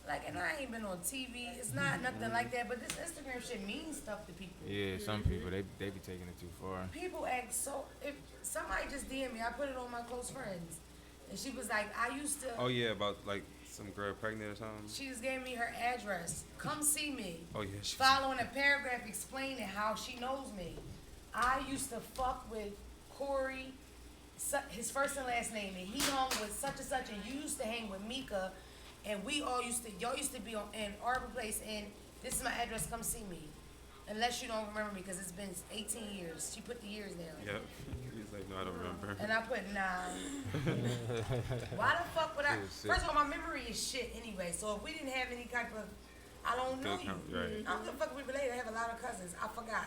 Like, and I ain't been on TV. It's not nothing like that. But this Instagram shit means stuff to people. Yeah, some people they be taking it too far. People act so. If somebody just DM me, I put it on my close friends, and she was like, I used to. Oh yeah, about like some girl pregnant or something. She just gave me her address. Come see me. Oh yeah, Following a paragraph explaining how she knows me. I used to fuck with Corey, his first and last name, and he hung with such and such, and you used to hang with Mika, and y'all used to be in Arbor Place, and this is my address, come see me. Unless you don't remember me, because it's been 18 years. She put the years down. Yep. He's like, no, I don't remember. And I put 9. Why the fuck would I? Dude, sick. First of all, my memory is shit anyway. So if we didn't have any type of, I don't know you. Right. I'm gonna fuck with related. I have a lot of cousins. I forgot.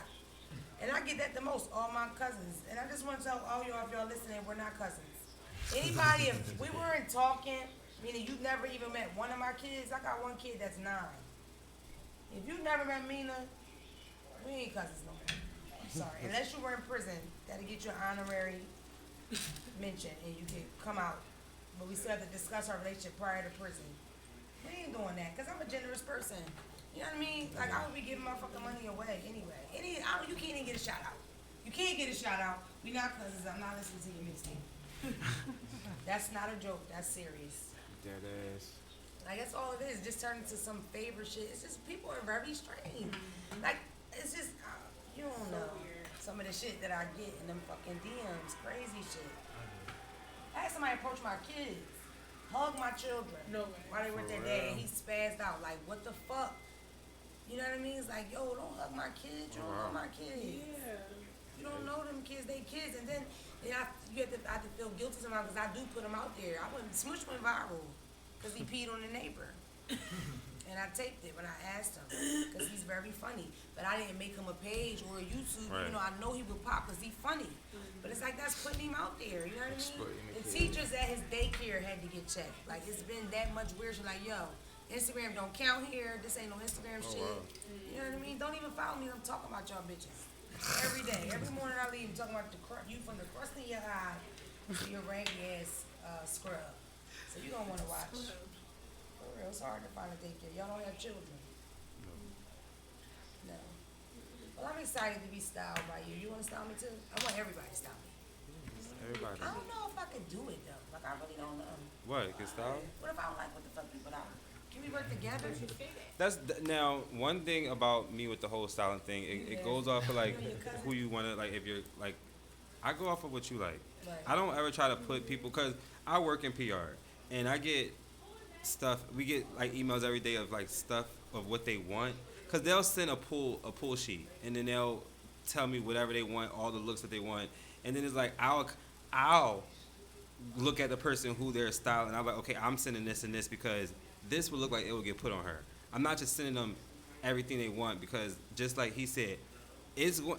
And I get that the most, all my cousins. And I just want to tell all y'all, if y'all listening, we're not cousins. Anybody, if we weren't talking, meaning you've never even met one of my kids, I got one kid that's 9. If you never met Mina, we ain't cousins no more. I'm sorry. Unless you were in prison, that'll get you an honorary mention and you can come out. But we still have to discuss our relationship prior to prison. We ain't doing that because I'm a generous person. You know what I mean? Like, I would be giving my fucking money away anyway. You can't even get a shout out. You can't get a shout out. We not cousins. I'm not listening to your mixtape. That's not a joke. That's serious. Dead ass. Like, that's all it is. Just turned into some favor shit. It's just people are very strange. Like, it's just, you don't know some of the shit that I get in them fucking DMs. Crazy shit. I had somebody approach my kids, hug my children. No way. While they were with their dad, and he spazzed out. Like, what the fuck? You know what I mean? It's like, yo, don't hug my kids. You don't know my kids. Yeah. You don't know them kids, they kids. And then I have to feel guilty somehow because I do put them out there. Smooch went viral because he peed on the neighbor. And I taped it when I asked him because he's very funny. But I didn't make him a page or a YouTube. Right. You know, I know he would pop because he's funny. But it's like that's putting him out there. You know what I mean? Exploiting the The kid. teachers at his daycare had to get checked. Like, it's been that much weird shit. Like, yo, Instagram don't count here. This ain't no Instagram shit. wow. You know what I mean? Don't even follow me. I'm talking about y'all bitches. Every day. Every morning I leave, I'm talking about you from the crust in your eye to your raggedy ass scrub. So you don't want to watch. For real, it's hard to find a daycare. Y'all don't have children. No. Well, I'm excited to be styled by you. You want to style me too? I want everybody to style me. Everybody. I don't know if I could do it though. Like I really don't know. What? Can style? What if I don't like what the fuck people out? Can we work together? Now one thing about me with the whole styling thing. It goes off of like who you want to like. If you're like, I go off of what you like. Right. I don't ever try to put people because I work in PR and I get stuff. We get like emails every day of like stuff of what they want because they'll send a pull sheet and then they'll tell me whatever they want, all the looks that they want, and then it's like I'll look at the person who they're styling. I'm like, okay, I'm sending this and this because this would look like it would get put on her. I'm not just sending them everything they want because just like he said,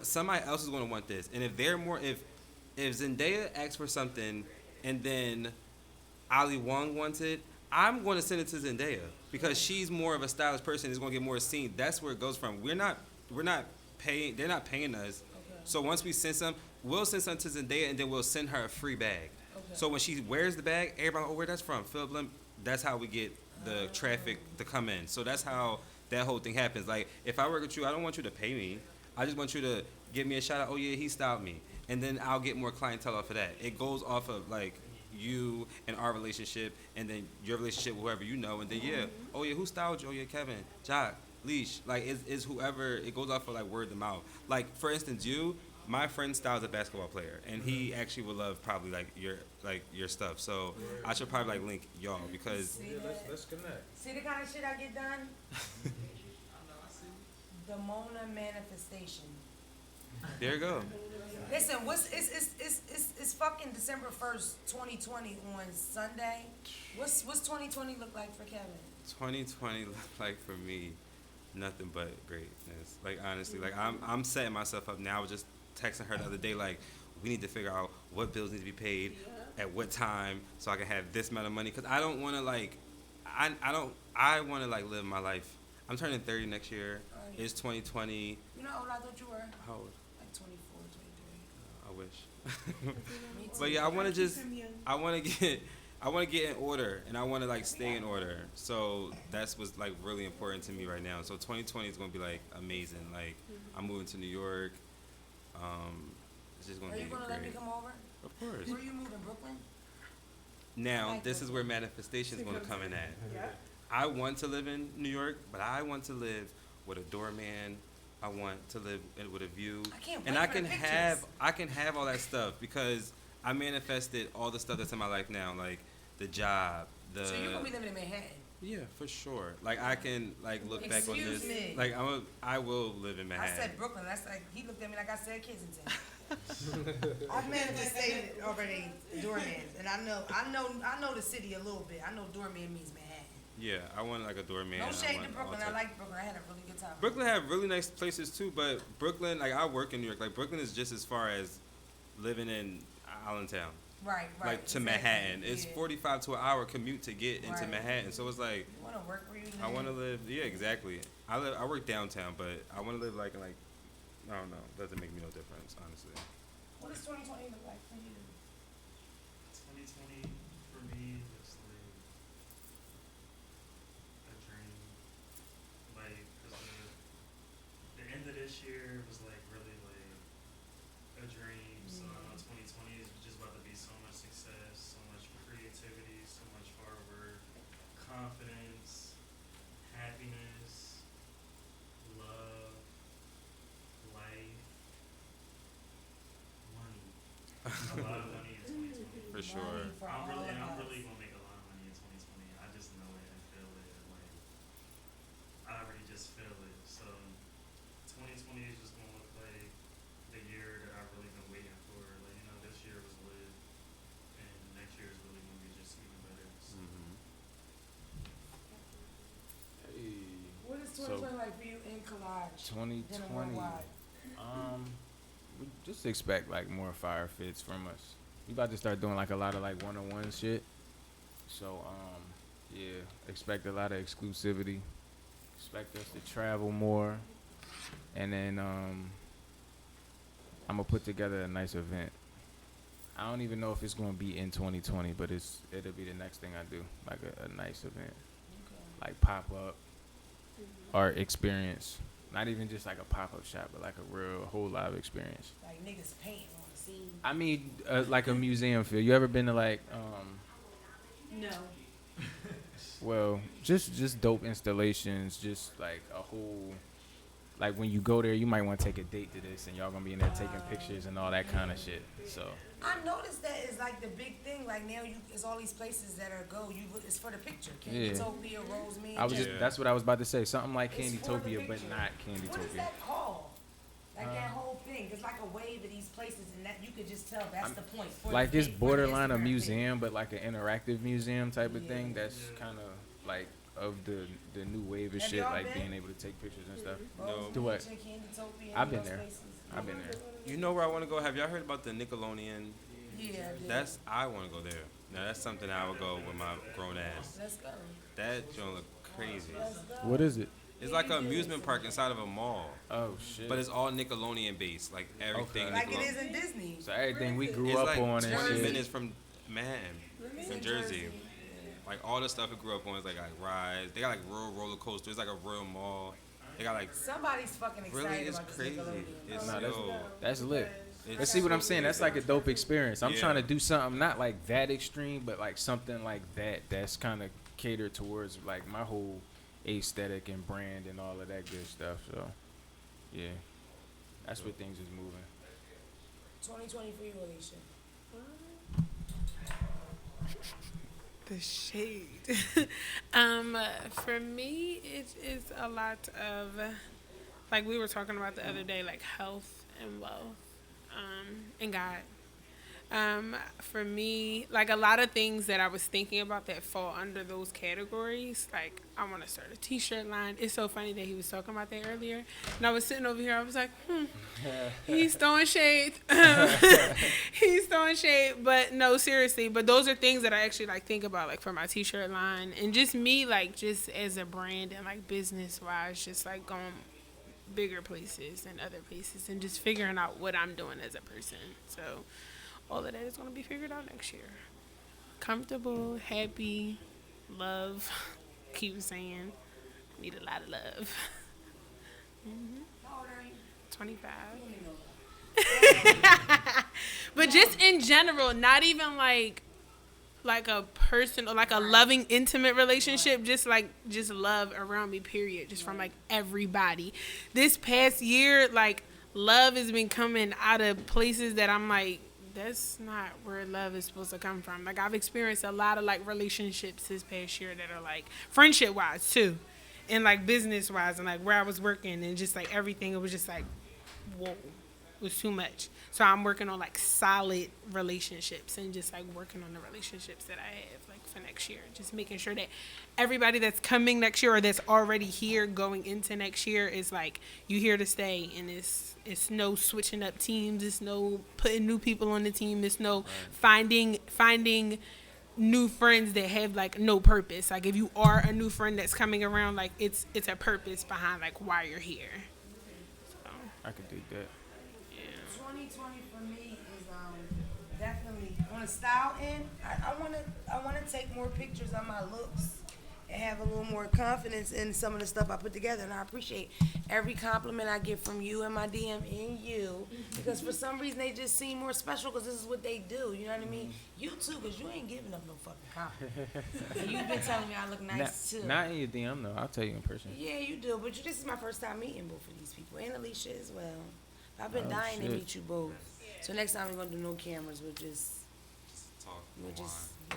somebody else is going to want this, and if Zendaya asks for something and then Ali Wong wants it, I'm going to send it to Zendaya because she's more of a stylish person. It's going to get more seen. That's where it goes from. We're not paying. They're not paying us. Okay. So once we send some, we'll send some to Zendaya and then we'll send her a free bag. Okay. So when she wears the bag, everybody, oh, where that's from? Philip Lim. That's how we get the traffic to come in. So that's how that whole thing happens. Like if I work with you, I don't want you to pay me. I just want you to give me a shout out. Oh yeah, he styled me, and then I'll get more clientele off of that. It goes off of like you and our relationship, and then your relationship with whoever you know, and then yeah, oh yeah, who styled you? Oh yeah, Kevin, Jock, Leash. Like it's whoever. It goes off of like word of mouth. Like for instance, my friend styles a basketball player, and he actually would love probably like your stuff. So I should probably like link y'all because Let's connect. See the kind of shit I get done? The Mona manifestation. there you go. Listen, it's fucking December 1st, 2020 on Sunday. What's 2020 look like for Kevin? 2020 looked like for me nothing but greatness. Like honestly, like I'm setting myself up now. I was just texting her the other day like we need to figure out what bills need to be paid at what time so I can have this amount of money because I don't want to like I want to like live my life. I'm turning 30 next year. It's 2020. You know how old I thought you were? How old? Like 24, 23. I wish. But yeah, I want to get in order, and I want to like stay in order. So that's what's like really important to me right now. So 2020 is gonna be like amazing. Like I'm moving to New York. It's just gonna be great. Are you gonna let me come over? Of course. Where are you moving, Brooklyn? Now this is where manifestation is gonna come in at. I want to live in New York, but I want to live with a doorman. I want to live with a view, and I can have all that stuff because I manifested all the stuff that's in my life now, like the job, So you're gonna be living in Manhattan? Yeah, for sure. Like I can like look back on this. Excuse me. Like I will live in Manhattan. I said Brooklyn. That's like he looked at me like I said Kensington. I've manifested already doorman, and I know the city a little bit. I know doorman means Manhattan. Yeah, I want like a doorman. No shade to Brooklyn. I like Brooklyn. I had a really good time. Brooklyn have really nice places too, but Brooklyn, like I work in New York. Like Brooklyn is just as far as living in Allentown. Right. Like to Manhattan, it's 45 to an hour commute to get into Manhattan. So it's like you want to work where you live? I want to live. Yeah, exactly. I work downtown, but I want to live like I don't know. Doesn't make me no difference, honestly. What does 2020 look like for you? 2020 for me was like a dream. Like, cause the end of this year was like really like a dream. So I know 2020 is just about to be so much success, so much creativity, so much hard work, confidence, happiness, love, life, money. A lot of money in 2020. For sure. I'm really gonna make a lot of money in 2020. I just know it and feel it. Like I already just feel it. So 2020 is just gonna look like the year that I've really been waiting for. Like this year was lit, and next year is really gonna be just even better. So. Hey. What is 2020 like for you in Collage? 2020. We just expect like more fire fits from us. We about to start doing like a lot of like one-on-one shit. So yeah, expect a lot of exclusivity. Expect us to travel more, and then I'm gonna put together a nice event. I don't even know if it's gonna be in 2020, but it'll be the next thing I do, like a nice event, like pop up or experience. Not even just like a pop-up shop, but like a real whole live experience. Like niggas painting on the scene. I mean, like a museum feel. You ever been to like, No. well, just dope installations, just like a whole, like when you go there, you might want to take a date to this, and y'all gonna be in there taking pictures and all that kind of shit. So I noticed that is like the big thing. Like now, it's all these places that are it's for the picture. Yeah. Candytopia, Rosemead. I was just, that's what I was about to say. Something like It's for the Candytopia, but picture. not What is Candytopia. that called? Like that whole thing. It's like a wave of these places, and that you could just tell that's the point. For Like the it's for the borderline a Instagram museum, but like an interactive museum type of thing. Yeah. That's kind of like of the new wave of Have shit, y'all like been? being able to take pictures and stuff. thing. No. Rosemead Do what? and Candytopia, I've been those there. places. I've been there. You know where I want to go? Have y'all heard about the Nickelodeon? Yeah, I did. I want to go there. Now that's something I would go with my grown ass. Let's go. That joint look crazy. Let's go. What is it? It's like an amusement park inside of a mall, Oh shit! but it's all Nickelodeon based. Like everything. Okay. Like it Nickelodeon. is in Disney. So everything we grew It's up like on and 20 shit. minutes from Manhattan, from Jersey. Like all the stuff we grew up on is like rides. They got like real roller coasters. It's like a real mall. They got like Somebody's fucking excited really, it's about this crazy. Nickelodeon. It's Nah, yo. That's lit. It's But see what I'm saying? That's like a dope experience. I'm Yeah. trying to do something not like that extreme, but like something like that that's kind of catered towards like my whole aesthetic and brand and all of that good stuff. So, yeah, that's where things is moving. 2020 for you, Alicia. The shade. For me, it is a lot of, like we were talking about the other day, like health and wealth, and God. For me, like a lot of things that I was thinking about that fall under those categories, like I want to start a t-shirt line. It's so funny that he was talking about that earlier. And I was sitting over here, I was like, he's throwing shade. He's throwing shade, but no, seriously. But those are things that I actually like think about, like for my t-shirt line and just me, like just as a brand and like business-wise, just like going bigger places and other places and just figuring out what I'm doing as a person. So all of that is going to be figured out next year. Comfortable, happy, love. Keep saying, need a lot of love. How old are you? 25. But just in general, not even like a person or like a loving, intimate relationship, just love around me, period. Just from like everybody. This past year, like love has been coming out of places that I'm like, that's not where love is supposed to come from. Like I've experienced a lot of like relationships this past year that are like friendship wise too, and like business wise, and like where I was working and just like everything. It was just like, whoa, it was too much. So I'm working on like solid relationships and just like working on the relationships that I have like for next year. Just making sure that everybody that's coming next year or that's already here going into next year is like, you here to stay, and it's no switching up teams. It's no putting new people on the team. It's no finding new friends that have like no purpose. Like if you are a new friend that's coming around, like it's a purpose behind like why you're here. So, I could dig that. 2020 for me is definitely on the style end. I wanna take more pictures of my looks and have a little more confidence in some of the stuff I put together. And I appreciate every compliment I get from you and my DM and you, because for some reason they just seem more special because this is what they do. You know what I mean? You too, because you ain't giving up no fucking compliment. And you've been telling me I look nice too. Not in your DM though. I'll tell you in person. Yeah, you do. But this is my first time meeting both of these people, and Alicia as well. I've been dying to shit. meet you both. So next time we're gonna do no cameras. We'll just Talk. we'll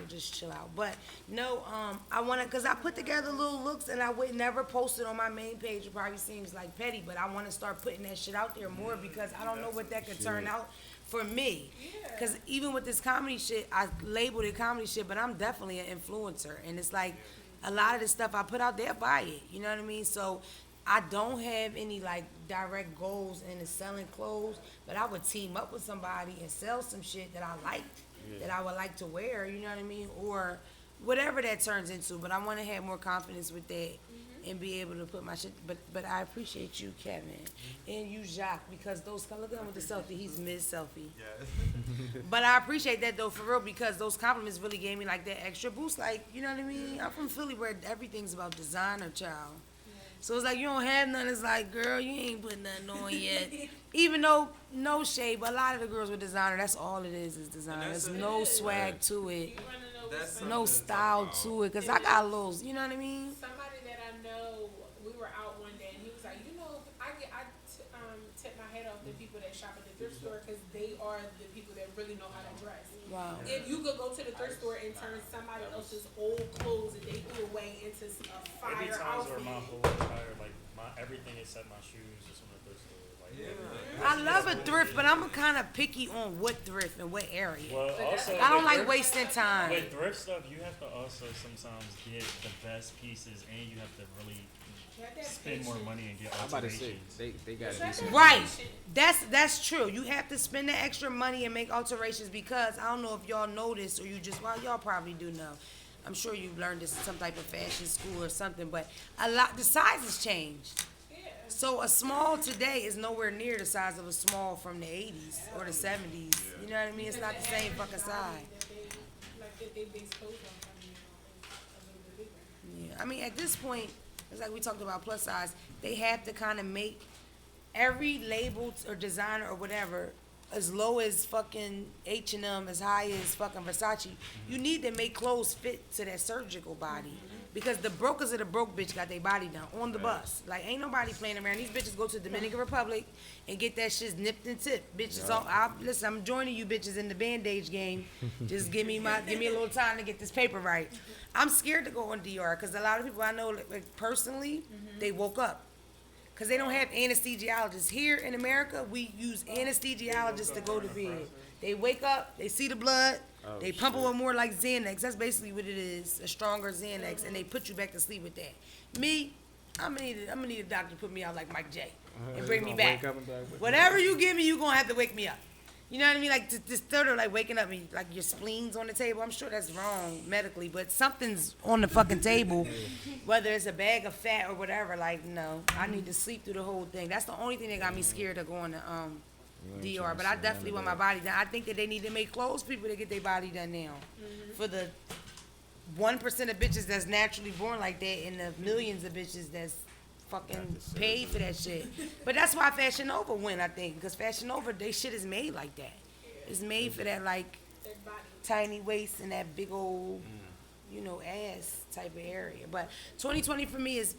just chill out. But no, I wanna, cause I put together little looks and I would never post it on my main page. It probably seems like petty, but I wanna start putting that shit out there more because I don't know what that could turn out for me. Cause even with this comedy shit, I labeled it comedy shit, but I'm definitely an influencer, and it's like a lot of the stuff I put out there, buy it. You know what I mean? So I don't have any like direct goals into selling clothes, but I would team up with somebody and sell some shit that I liked, that I would like to wear, you know what I mean? Or whatever that turns into, but I want to have more confidence with that and be able to put my shit, but I appreciate you, Kevin, and you, Jacques, because those, look at him with the selfie, he's mid-selfie. But I appreciate that though, for real, because those compliments really gave me like that extra boost, like, you know what I mean? I'm from Philly where everything's about designer, child. So it's like you don't have none. It's like, girl, you ain't putting nothing on yet. Even though no shade, but a lot of the girls with designer, that's all it is designer. There's no swag to it, You wanna know what's That's no something to talk style about. to it. Cause I got little, you know what I mean? somebody that I know, we were out one day and he was like, tip my head off to people that shop at the thrift store because they are the people that really know how to dress. Wow. If you could go to the thrift store and turn somebody else's old clothes that they threw away into a Every fire times where outfit. my whole entire everything except my shoes is from the thrift store. I love a thrift, but I'm kind of picky on what thrift and what area. Well, also I don't with like thrift- wasting time. With thrift stuff, you have to also sometimes get the best pieces, and you have to really spend more money and get I'm about to say alterations. they got Try decent. that. Right. That's true. You have to spend the extra money and make alterations because I don't know if y'all noticed or you just, well, y'all probably do know. I'm sure you learned this in some type of fashion school or something, but the sizes changed. Yeah. So a small today is nowhere near the size of a small from the 80s or the 70s. You know what I mean? It's not the same fucking size. That they base clothes on from, is a little bit bigger. Yeah. I mean, at this point, it's like we talked about plus size. They have to kind of make every label or designer or whatever as low as fucking H&M, as high as fucking Versace. You need to make clothes fit to that surgical body. Because the brokers of the broke bitch got their body done on the bus. Like, ain't nobody playing around. These bitches go to the Dominican Republic and get that shit nipped and tipped. Bitches, listen, I'm joining you bitches in the bandage game. Just give me a little time to get this paper right. I'm scared to go on DR because a lot of people I know, like personally, they woke up. Because they don't have anesthesiologists. Here in America, we use anesthesiologists to go to bed. They wake up, they see the blood, they pump it with more like Xanax. That's basically what it is, a stronger Xanax, and they put you back to sleep with that. Me, I'm gonna need a doctor to put me out like Mike J and bring me back. Whatever you give me, you gonna have to wake me up. You know what I mean? Like this third of like waking up and like your spleen's on the table. I'm sure that's wrong medically, but something's on the fucking table. Whether it's a bag of fat or whatever, like no, I need to sleep through the whole thing. That's the only thing that got me scared of going to DR. But I definitely want my body done. I think that they need to make clothes people to get their body done now. For the 1% of bitches that's naturally born like that and the millions of bitches that's fucking paid for that shit. But that's why Fashion Nova win, I think, because Fashion Nova, they shit is made like that. It's made for that like tiny waist and that big old, ass type of area. But 2020 for me is,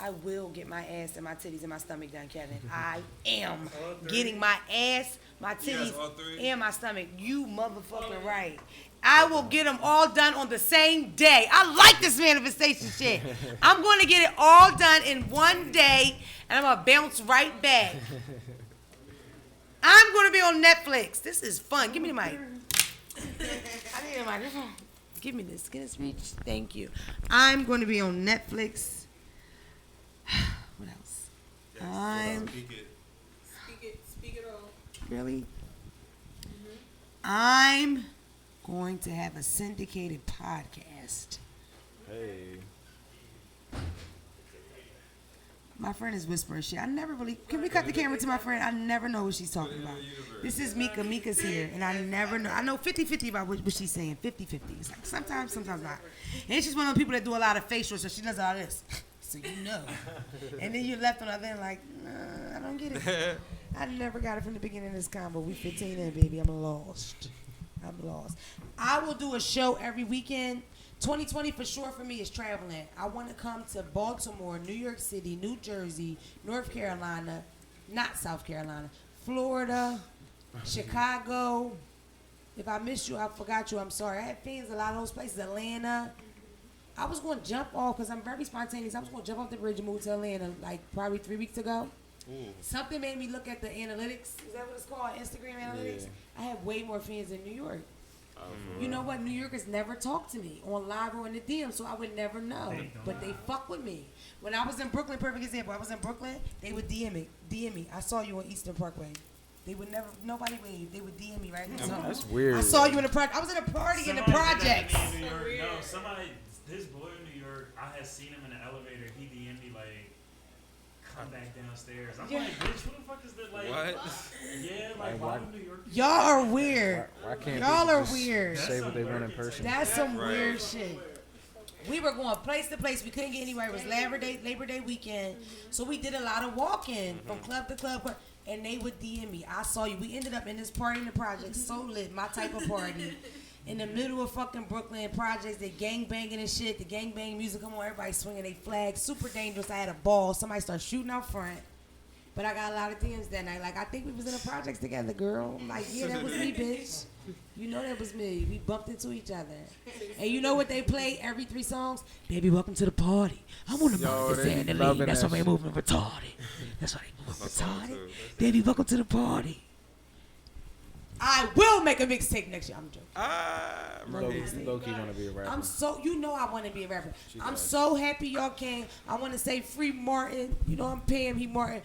I will get my ass and my titties and my stomach done, Kevin. I am getting my ass, my titties, and my stomach. You motherfucking right. I will get them all done on the same day. I like this manifestation shit. I'm going to get it all done in one day, and I'm going to bounce right back. I'm going to be on Netflix. This is fun. Give me the mic. I need a microphone. Give me this. Get this reach. Thank you. I'm going to be on Netflix. What else? Speak it all. Really? I'm going to have a syndicated podcast. Hey. My friend is whispering shit. I never really. Can we cut the camera to my friend? I never know what she's talking about. This is Mika. Mika's here, and I never know. I know 50-50 about what she's saying. 50-50. It's like sometimes not. And she's one of the people that do a lot of facials, so she does all this. So you know. And then you're left on the other end like, nah, I don't get it. I never got it from the beginning of this combo. We 15 in, baby. I'm lost. I will do a show every weekend. 2020 for sure for me is traveling. I want to come to Baltimore, New York City, New Jersey, North Carolina, not South Carolina, Florida, Chicago. If I missed you, I forgot you. I'm sorry. I had fans a lot of those places. Atlanta. I was going to jump off because I'm very spontaneous. I was going to jump off the bridge and move to Atlanta like probably 3 weeks ago. Something made me look at the analytics. Is that what it's called? Instagram analytics? Yeah. I have way more fans in New York. You know what? New Yorkers never talk to me on live or in the DM, so I would never know. But they fuck with me. When I was in Brooklyn, perfect example. I was in Brooklyn, they would DM me. I saw you on Eastern Parkway. They would never, nobody waved. They would DM me right now. That's weird. I saw you in the project. I was at a party in the projects. This boy in New York, I had seen him in the elevator. He DM'd me like, come back downstairs. I'm like, bitch, who the fuck is that? Like, what? Yeah, like, why do New York? Y'all are weird. Why can't Y'all people are just weird. say what they want in person? That's some weird shit. We were going place to place. We couldn't get anywhere. It was Labor Day weekend. So we did a lot of walking from club to club. And they would DM me. I saw you. We ended up in this party in the projects. So lit. My type of party. In the middle of fucking Brooklyn projects. They gang banging and shit. The gang bang music come on. Everybody swinging their flags. Super dangerous. I had a ball. Somebody started shooting out front. But I got a lot of DMs that night. Like, I think we was in the projects together, girl. I'm like, yeah, that was me, bitch. You know that was me. We bumped into each other. And you know what they play every 3 songs? Baby, welcome to the party. I'm on the mountain saying the lead. That's why they moving retarded. That's why they moving retarded. Baby, welcome to the party. I will make a mixtape next year. I'm joking. Low-key want to be a rapper. I'm so, you know I want to be a rapper. I'm so happy y'all came. I want to say free Martin. You know I'm paying he Martin.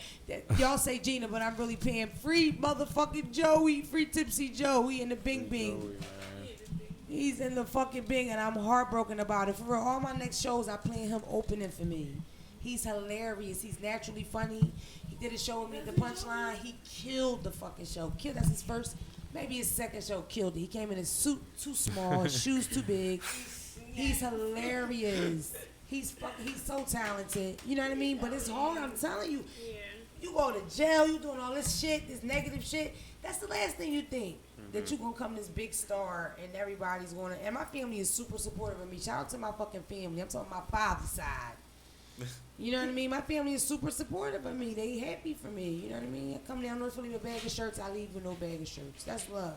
Y'all say Gina, but I'm really paying free motherfucking Joey. Free Tipsy Joe. He in the Bing Bing. Joey, He's in the fucking Bing, and I'm heartbroken about it. For real, all my next shows, I plan him opening for me. He's hilarious. He's naturally funny. He did a show with me at the Punchline. He killed the fucking show. That's his first. Maybe his second show killed it. He came in his suit too small, his shoes too big. He's hilarious. He's so talented. You know what I mean? But it's hard. I'm telling you. Yeah. You go to jail. You doing all this shit, this negative shit. That's the last thing you think. That you gonna come this big star and everybody's gonna. And my family is super supportive of me. Shout out to my fucking family. I'm talking my father's side. You know what I mean? My family is super supportive of me. They happy for me. You know what I mean? I come down North Philly with a bag of shirts. I leave with no bag of shirts. That's love.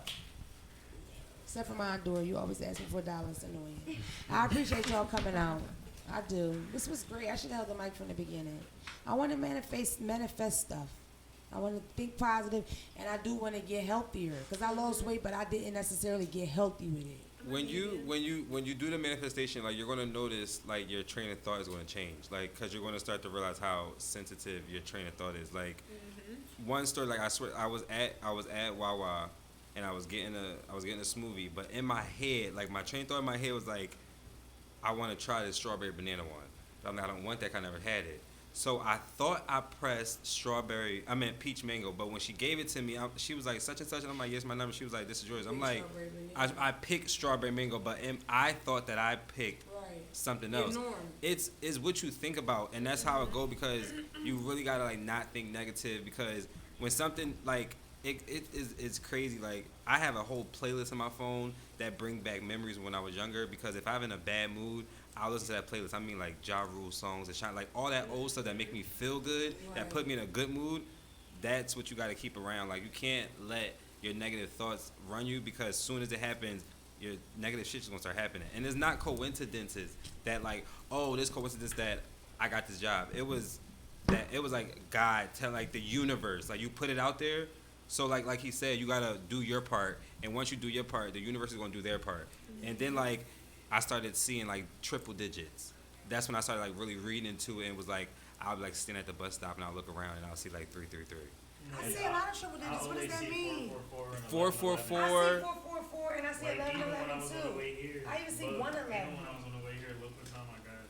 Except for my door. You always ask me for $1. It's annoying. I appreciate y'all coming out. I do. This was great. I should have held the mic from the beginning. I want to manifest stuff. I want to think positive, and I do want to get healthier. Because I lost weight, but I didn't necessarily get healthy with it. When you do the manifestation, like, you're gonna notice, like, your train of thought is gonna change, like, cause you're gonna start to realize how sensitive your train of thought is. Like, one story, like, I swear, I was at Wawa, and I was getting a smoothie, but in my head, like, my train of thought in my head was like, I want to try this strawberry banana one, but I'm like, I don't want that, 'cause I never had it. So I thought I pressed peach mango, but when she gave it to me, she was like, such and such, and I'm like, yes, my number. She was like, this is yours. I'm like, I picked strawberry mango, but I thought that I picked something else. It's what you think about, and that's how it go, because you really gotta, like, not think negative, because when something, like, it's crazy. Like, I have a whole playlist on my phone that bring back memories when I was younger, because if I'm in a bad mood, I'll listen to that playlist. I mean, like, Ja Rule songs and shine, like, all that old stuff that make me feel good, that put me in a good mood. That's what you got to keep around. Like, you can't let your negative thoughts run you, because as soon as it happens, your negative shit's gonna start happening. And it's not coincidences that, like, oh, this coincidence that I got this job. It was like God tell, like, the universe, like, you put it out there. So like he said, you gotta do your part, and once you do your part, the universe is gonna do their part. And then, like, I started seeing, like, triple digits. That's when I started, like, really reading into it, and was like, I'll be, like, stand at the bus stop and I'll look around and I'll see, like, 333. I see a lot of triple digits. What does that mean? 444. I see 444 and I see Like, 1111 even when I was on the too. way here, I even see look, 111. Even when I was on the way here, look what time I got.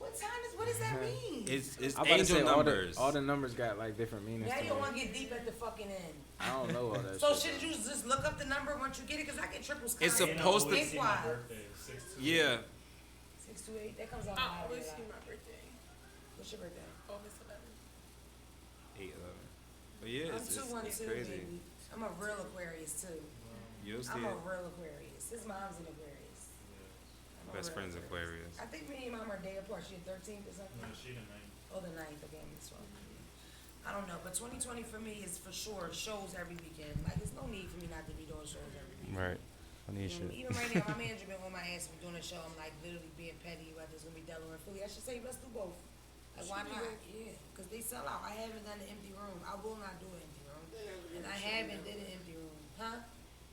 What does that mean? It's I'm about to angel say numbers. all the numbers got, like, different meanings. Now to you don't them. want to get deep at the fucking end. I don't know all that So shit. should you just look up the number once you get it? Because I get triples. It's constantly. supposed to- See my Ink-wise. birthday, 6/2. Yeah. 628. That comes out. Oh, let's see my birthday. What's your birthday? August 11th. 8/11. But yeah, I'm it's 212, crazy. baby. I'm a real Aquarius too. You'll see I'm it. a real Aquarius. His mom's an Aquarius. I'm a Best real friend's Aquarius. I think me and mom are a day apart. She the 13th or something. No, she the 9th. Oh, the 9th. Okay, I'm 12. I don't know, but 2020 for me is for sure shows every weekend. Like, there's no need for me not to be doing shows every weekend. Right. I need You know, even right now, my manager been on my ass for doing a show. I'm like literally being petty whether it's gonna be Delaware or Philly. I should say let's do both. Like, why not? Yeah, because they sell out. I haven't done an empty room. I will not do an empty room, and I haven't did an empty room, huh?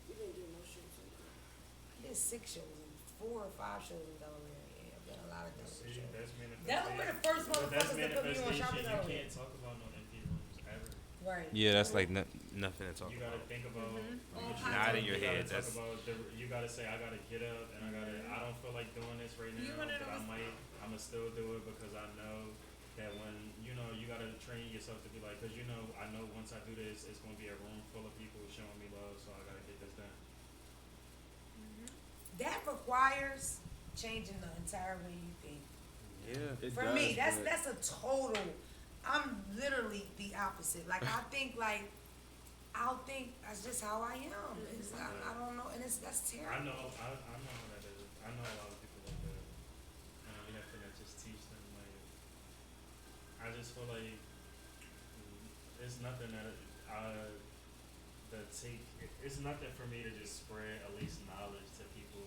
You didn't do no shows in there. I did 6 shows, and 4 or 5 shows in Delaware. Yeah, I've done a lot of Delaware See, shows. that's manifestation. Delaware the first But that's motherfuckers that put me on manifestation. shopping You Delaware. can't talk about no empty rooms ever. Right. Yeah, that's like nothing to talk You about. gotta think about what All you kinds Nod of- in your you head. gotta That's talk about you gotta say I gotta get up and I don't feel like doing this right You now, wanna but know I'ma still do it because I know that when you gotta train yourself to be like, because I know once I do this it's gonna be a room full of people showing me love, so I gotta get this done. That requires changing the entire way you think. Yeah. It For does, me, but that's a total. I'm literally the opposite. Like I think like I'll think that's just how I am. I don't know, and that's I terrible. know, I know how that is. I know a lot of people like that. And we have to just teach them, like, I just feel like it's nothing it's nothing for me to just spread at least knowledge to people,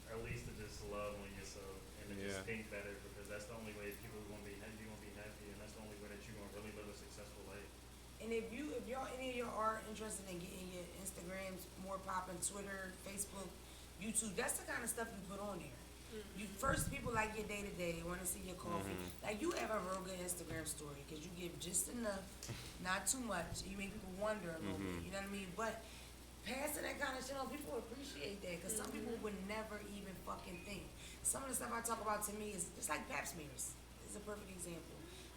at least to just love on yourself and to just Yeah. think better, because that's the only way people are gonna be happy. You're gonna be happy, and that's the only way that you're gonna really live a successful life. And if y'all any of y'all are interested in getting your Instagrams more popping, Twitter, Facebook, YouTube, that's the kind of stuff you put on there. You first people like your day to day. They want to see your coffee. Like you have a real good Instagram story because you give just enough, not too much. You make people wonder a little bit. You know what I mean? But passing that kind of shit on, people appreciate that because some people would never even fucking think. Some of the stuff I talk about to me is just like pap smears. It's a perfect example.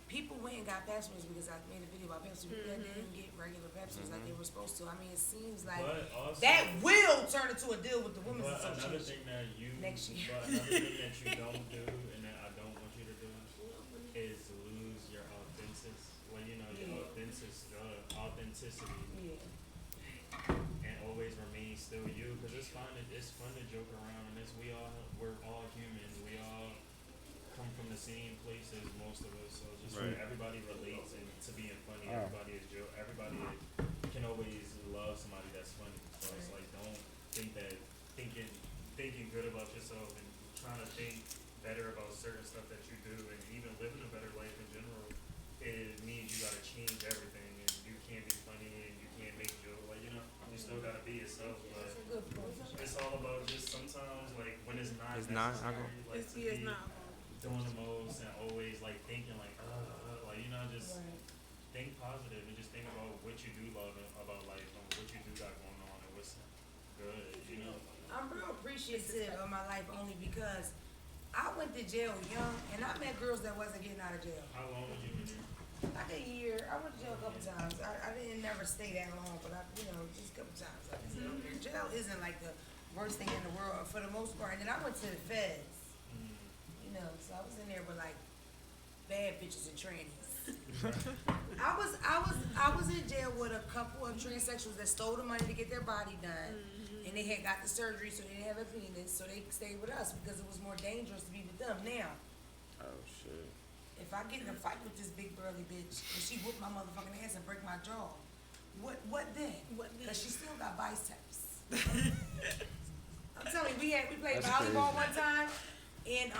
People went and got pap smears because I made a video about pap smears. People that didn't get regular pap smears like they were supposed to. I mean, it seems like But also, that will turn into a deal with the women's but another association. thing that you, Next year. but another thing that you don't do, and that I don't want you to do, is lose your authenticity. Well, you know, your authenticity, Yeah. and always remain still you. Because it's fun to joke around, and we're all human. We all come from the same places, most of us. So just Right. everybody relates and to being funny. Oh. Everybody can always love somebody that's funny. So it's like don't think that thinking good about yourself and trying to think better about certain stuff that you do and even living a better life in general, it means you gotta change everything and you can't be funny and you can't make jokes. Like, you know, you still gotta be yourself, but That's a good point. it's all about just sometimes like when it's not It's not- necessary, like to It's be not. doing the most and always like thinking like you know, just Right. think positive and just think about what you do love about life and what you do got going on and what's good, you know. I'm real appreciative of my life only because I went to jail young and I met girls that wasn't getting out of jail. How long was you in there? Like a year. I went to jail a couple times. I didn't never stay that long, but just a couple times. I just went there. Jail isn't like the worst thing in the world for the most part. And then I went to the feds, you know, so I was in there with like bad bitches and trannies. I was in jail with a couple of transsexuals that stole the money to get their body done, and they had got the surgery, so they didn't have a penis, so they stayed with us because it was more dangerous to be with them. Now, oh shit. if I get in a fight with this big burly bitch and she whoop my motherfucking ass and break my jaw, what then? What then? Because she still got biceps. I'm telling you, we played That's volleyball crazy. one time, and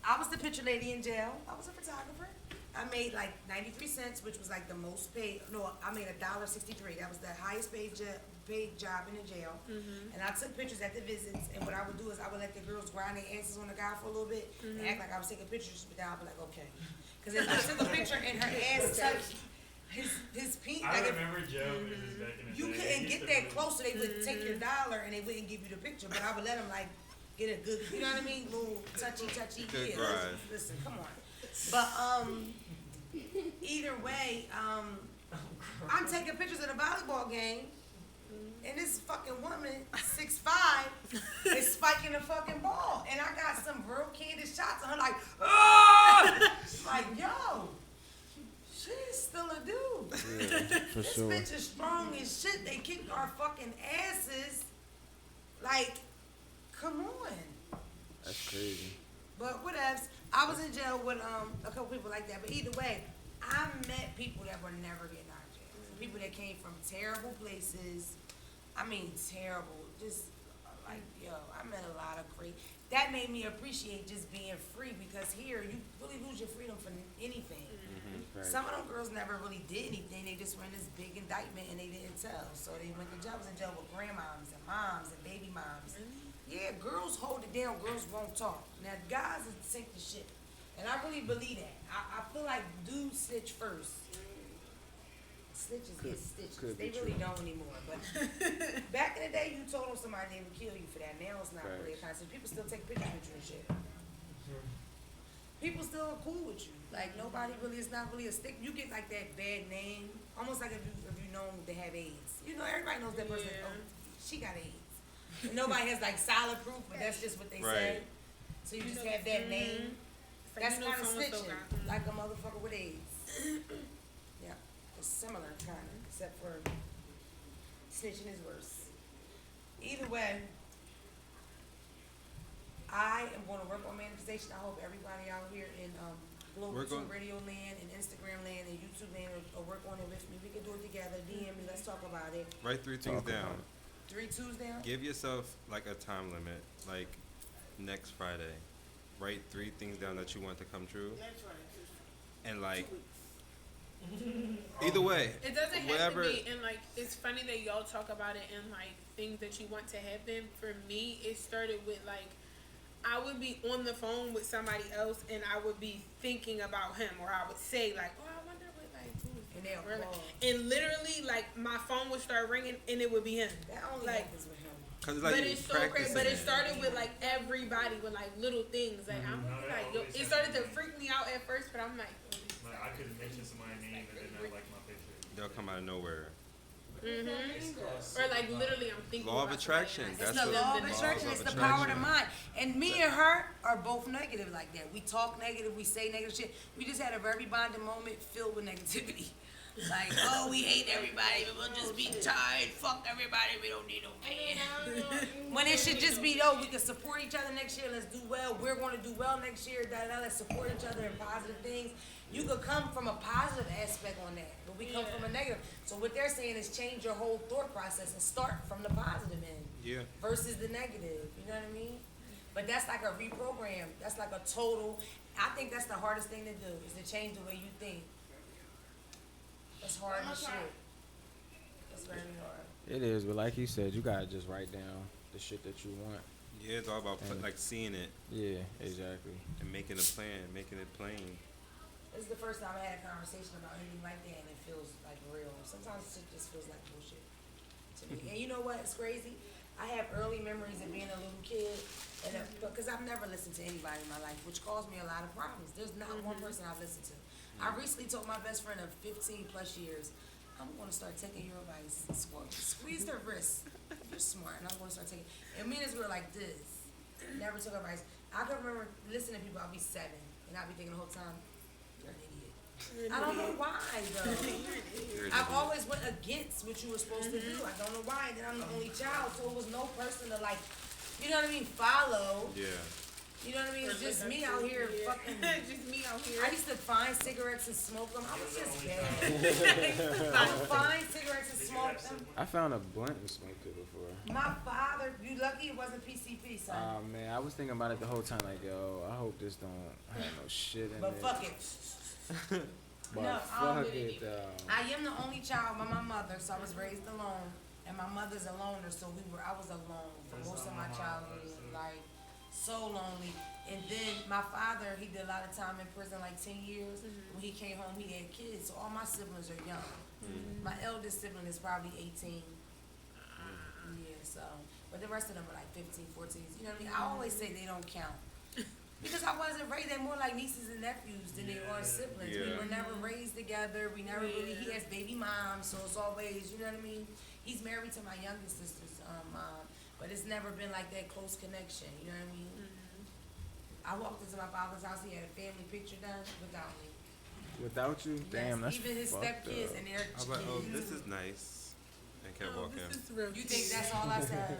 I was the picture lady in jail. I was a photographer. I made like 93 cents, which was like the most paid. No, I made $1.63. That was the highest paid job in the jail. And I took pictures at the visits. And what I would do is I would let the girls grind their asses on the guy for a little bit and act like I was taking pictures. But then I'd be like, okay, because if I took a picture and her ass touched his penis, I like if remember Joe was back in the you day. couldn't He get used to that really- close, so they would take your dollar and they wouldn't give you the picture. But I would let them like get a good, you know what I mean, little touchy. Good Yeah, grind. listen, come on. But either way, I'm taking pictures of the volleyball game, and this fucking woman, 6'5", is spiking the fucking ball, and I got some real candid shots of her, like, ah, like yo, she's still a dude. Yeah, for This sure. bitch is strong as shit. They kicked our fucking asses. Like, come on. That's crazy. But whatevs. I was in jail with a couple people like that. But either way, I met people that were never getting out of jail. People that came from terrible places. I mean, terrible. Just like, yo, I met a lot of great. That made me appreciate just being free because here you really lose your freedom for anything. Right. Some of them girls never really did anything. They just were in this big indictment and they didn't tell. So they went to jail. I was in jail with grandmoms and moms and baby moms. Yeah, girls hold it down. Girls won't talk. Now, guys will sink the shit. And I really believe that. I feel like dudes snitch first. Snitches get stitches. could They be really true. don't anymore. But back in the day, you told them somebody they would kill you for that. Now it's not really a Facts. concept. People still take pictures with you and shit. People still are cool with you. Like nobody really, it's not really a stick. You get like that bad name, almost like if you known to have AIDS. You know, everybody knows that person. Yeah. Oh, she got AIDS. Nobody has like solid proof, but that's just what they Right. say. So you just have that name. Like, That's you know kind of someone so snitching, got- like a motherfucker with AIDS. Yeah, it's similar kind of, except for snitching is worse. Either way, I am going to work on manifestation. I hope everybody out here in Global We're going- Radio Land and Instagram Land and YouTube Land will work on it with me. We can do it together. DM me. Let's talk about it. Write 3 things down. 3 2s down. Give yourself like a time limit, like next Friday. Write 3 things down that you want to come true, and like either way, It doesn't whatever. have to be, and like it's funny that y'all talk about it and like things that you want to happen. For me, it started with like I would be on the phone with somebody else and I would be thinking about him, or I would say like, "Oh, I wonder what like who is And this?" they'll Or, like- call. and literally like my phone would start ringing and it would be him. That only Like, happens with him. Cause it's like but you it's so crazy. practicing But it it. started with like everybody with like little things. Like I'm No, that like, yo, always it started to happens. freak me out at first, but I'm like, oh, this is Like, I could mention somebody's name and then not like my picture. They'll come out of nowhere. or like literally I'm thinking. Law of about somebody attraction, and I It's that's the see what- law them of the attraction. Law It's of the power of the attraction. mind. And me and her are both negative like that. We talk negative. We say negative shit. We just had a very bonding moment filled with negativity. Like, oh, we hate everybody. We'll just be tired. Fuck everybody. We don't need no man. When it should just be, we can support each other next year. Let's do well. We're going to do well next year. Let's support each other in positive things. You could come from a positive aspect on that, but we come from a negative. So what they're saying is change your whole thought process and start from the positive end Yeah. versus the negative. You know what I mean? But that's like a reprogram. That's like a total. I think that's the hardest thing to do is to change the way you think. That's hard as shit. That's very hard. It is, but like you said, you gotta just write down the shit that you want. Yeah, it's all about And- like seeing it Yeah, exactly. and making a plan, making it plain. This is the first time I had a conversation about anything like that, and it feels like real. Sometimes shit just feels like bullshit to me. And you know what? It's crazy. I have early memories of being a little kid, and because I've never listened to anybody in my life, which caused me a lot of problems. There's not one person I've listened to. I recently told my best friend of 15 plus years, I'm going to start taking your advice. Squeeze their wrist. You're smart, and I'm going to start taking. And me and this girl like this. Never took advice. I can remember listening to people. I'll be 7, and I'll be thinking the whole time, you're an idiot. I don't know why though. I've always went against what you were supposed to do. I don't know why. And then I'm the only child, so it was no person to like, you know what I mean, follow. Yeah. You know what I mean? It's just me out here fucking. just me out here. I used to find cigarettes and smoke them. I was just bad. I would find cigarettes and smoke them. I found a blunt and smoked it before. My father, you lucky it wasn't PCP, son. Oh man, I was thinking about it the whole time. Like, yo, I hope this don't have no shit in But it. fuck it. But No, fuck it though. I am the only child by my mother, so I was raised alone, and my mother's a loner, so I was alone for That's most of how my my mom childhood, was, too. like so lonely. And then my father, he did a lot of time in prison, like 10 years. When he came home, he had kids, so all my siblings are young. My eldest sibling is probably 18. Yeah, so, but the rest of them are like 15, 14. You know what I mean? I always say they don't count. Because I wasn't raised, they're more like nieces and nephews than they are siblings. We Yeah. were never raised together. We never really, he has baby moms, so it's always, you know what I mean? He's married to my youngest sister's mom, but it's never been like that close connection, you know what I mean? I walked into my father's house, he had a family picture done without me. Without you, damn, Yes, that's even his fucked stepkids up. and their I was like, oh, kids. this is nice. And kept Oh, walking. this is real You cute. think that's all I said?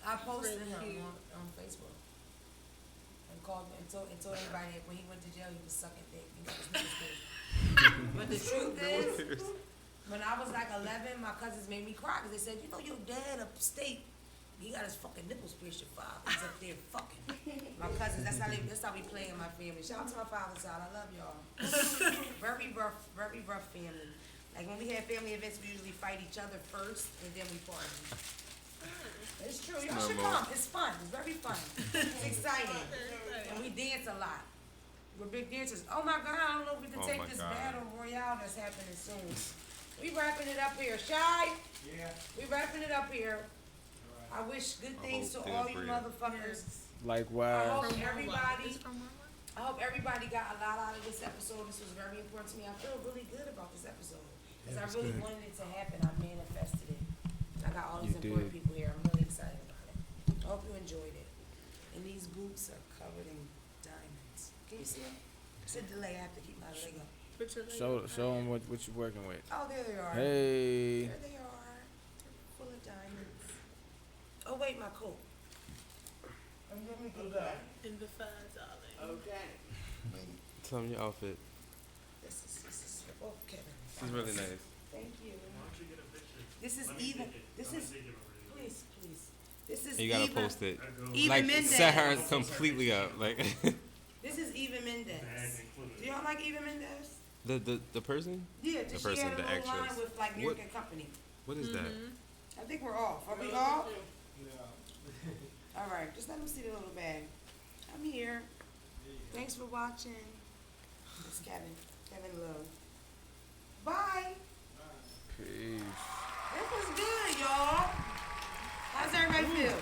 I posted Really him cute. on Facebook and called and told everybody that when he went to jail he was sucking dick. You know, his niggas did. But the truth is, when I was like 11, my cousins made me cry because they said, you know, your dad upstate, he got his fucking nipples pierced. Your father's up there fucking. My cousins, that's how we play in my family. Shout out to my father's side. I love y'all. Very rough family. Like when we have family events, we usually fight each other first and then we party. It's true. Y'all should come. It's fun. It's very fun. It's exciting. And we dance a lot. We're big dancers. Oh my God, I don't know if we can Oh take my this God. battle royale that's happening soon. We wrapping it up here. Shy? Yeah. We wrapping it up here. I wish good things to hope all they're you free. motherfuckers. I Likewise. hope From everybody, It's from Mama? I hope everybody got a lot out of this episode. This was very important to me. I feel really good about this episode. Because I really wanted it to happen. I manifested it. I I got all You these important did. people here. I'm really excited about it. I hope you enjoyed it. And these boots are covered in diamonds. Can you see them? It's a delay. I have to keep my leg up. Put your leg Show up. them what you working with. Oh, there they are. Hey. There they are. Full of diamonds. Oh, wait, my coat. Let me go back. In the fuzz, darling. Okay. Tell me your outfit. This is for both Kevin. It's really nice. Thank you. Why don't you get a picture? This is Let me even. take it. This I'm gonna is. take it over here. Please. This is You gotta even. post it. I go Even Like Mendez. set her completely up. Like This is Eva bag Mendez. included. Do y'all like Eva Mendez? the person? Yeah, The she person, had a the little line actress. with like New What- York and Company. What is that? I think we're off. Are we off? All right, just let them see the little bag. I'm here. Thanks for watching. It's Kevin Love. Bye. Peace. This was good, y'all. How's everybody feel?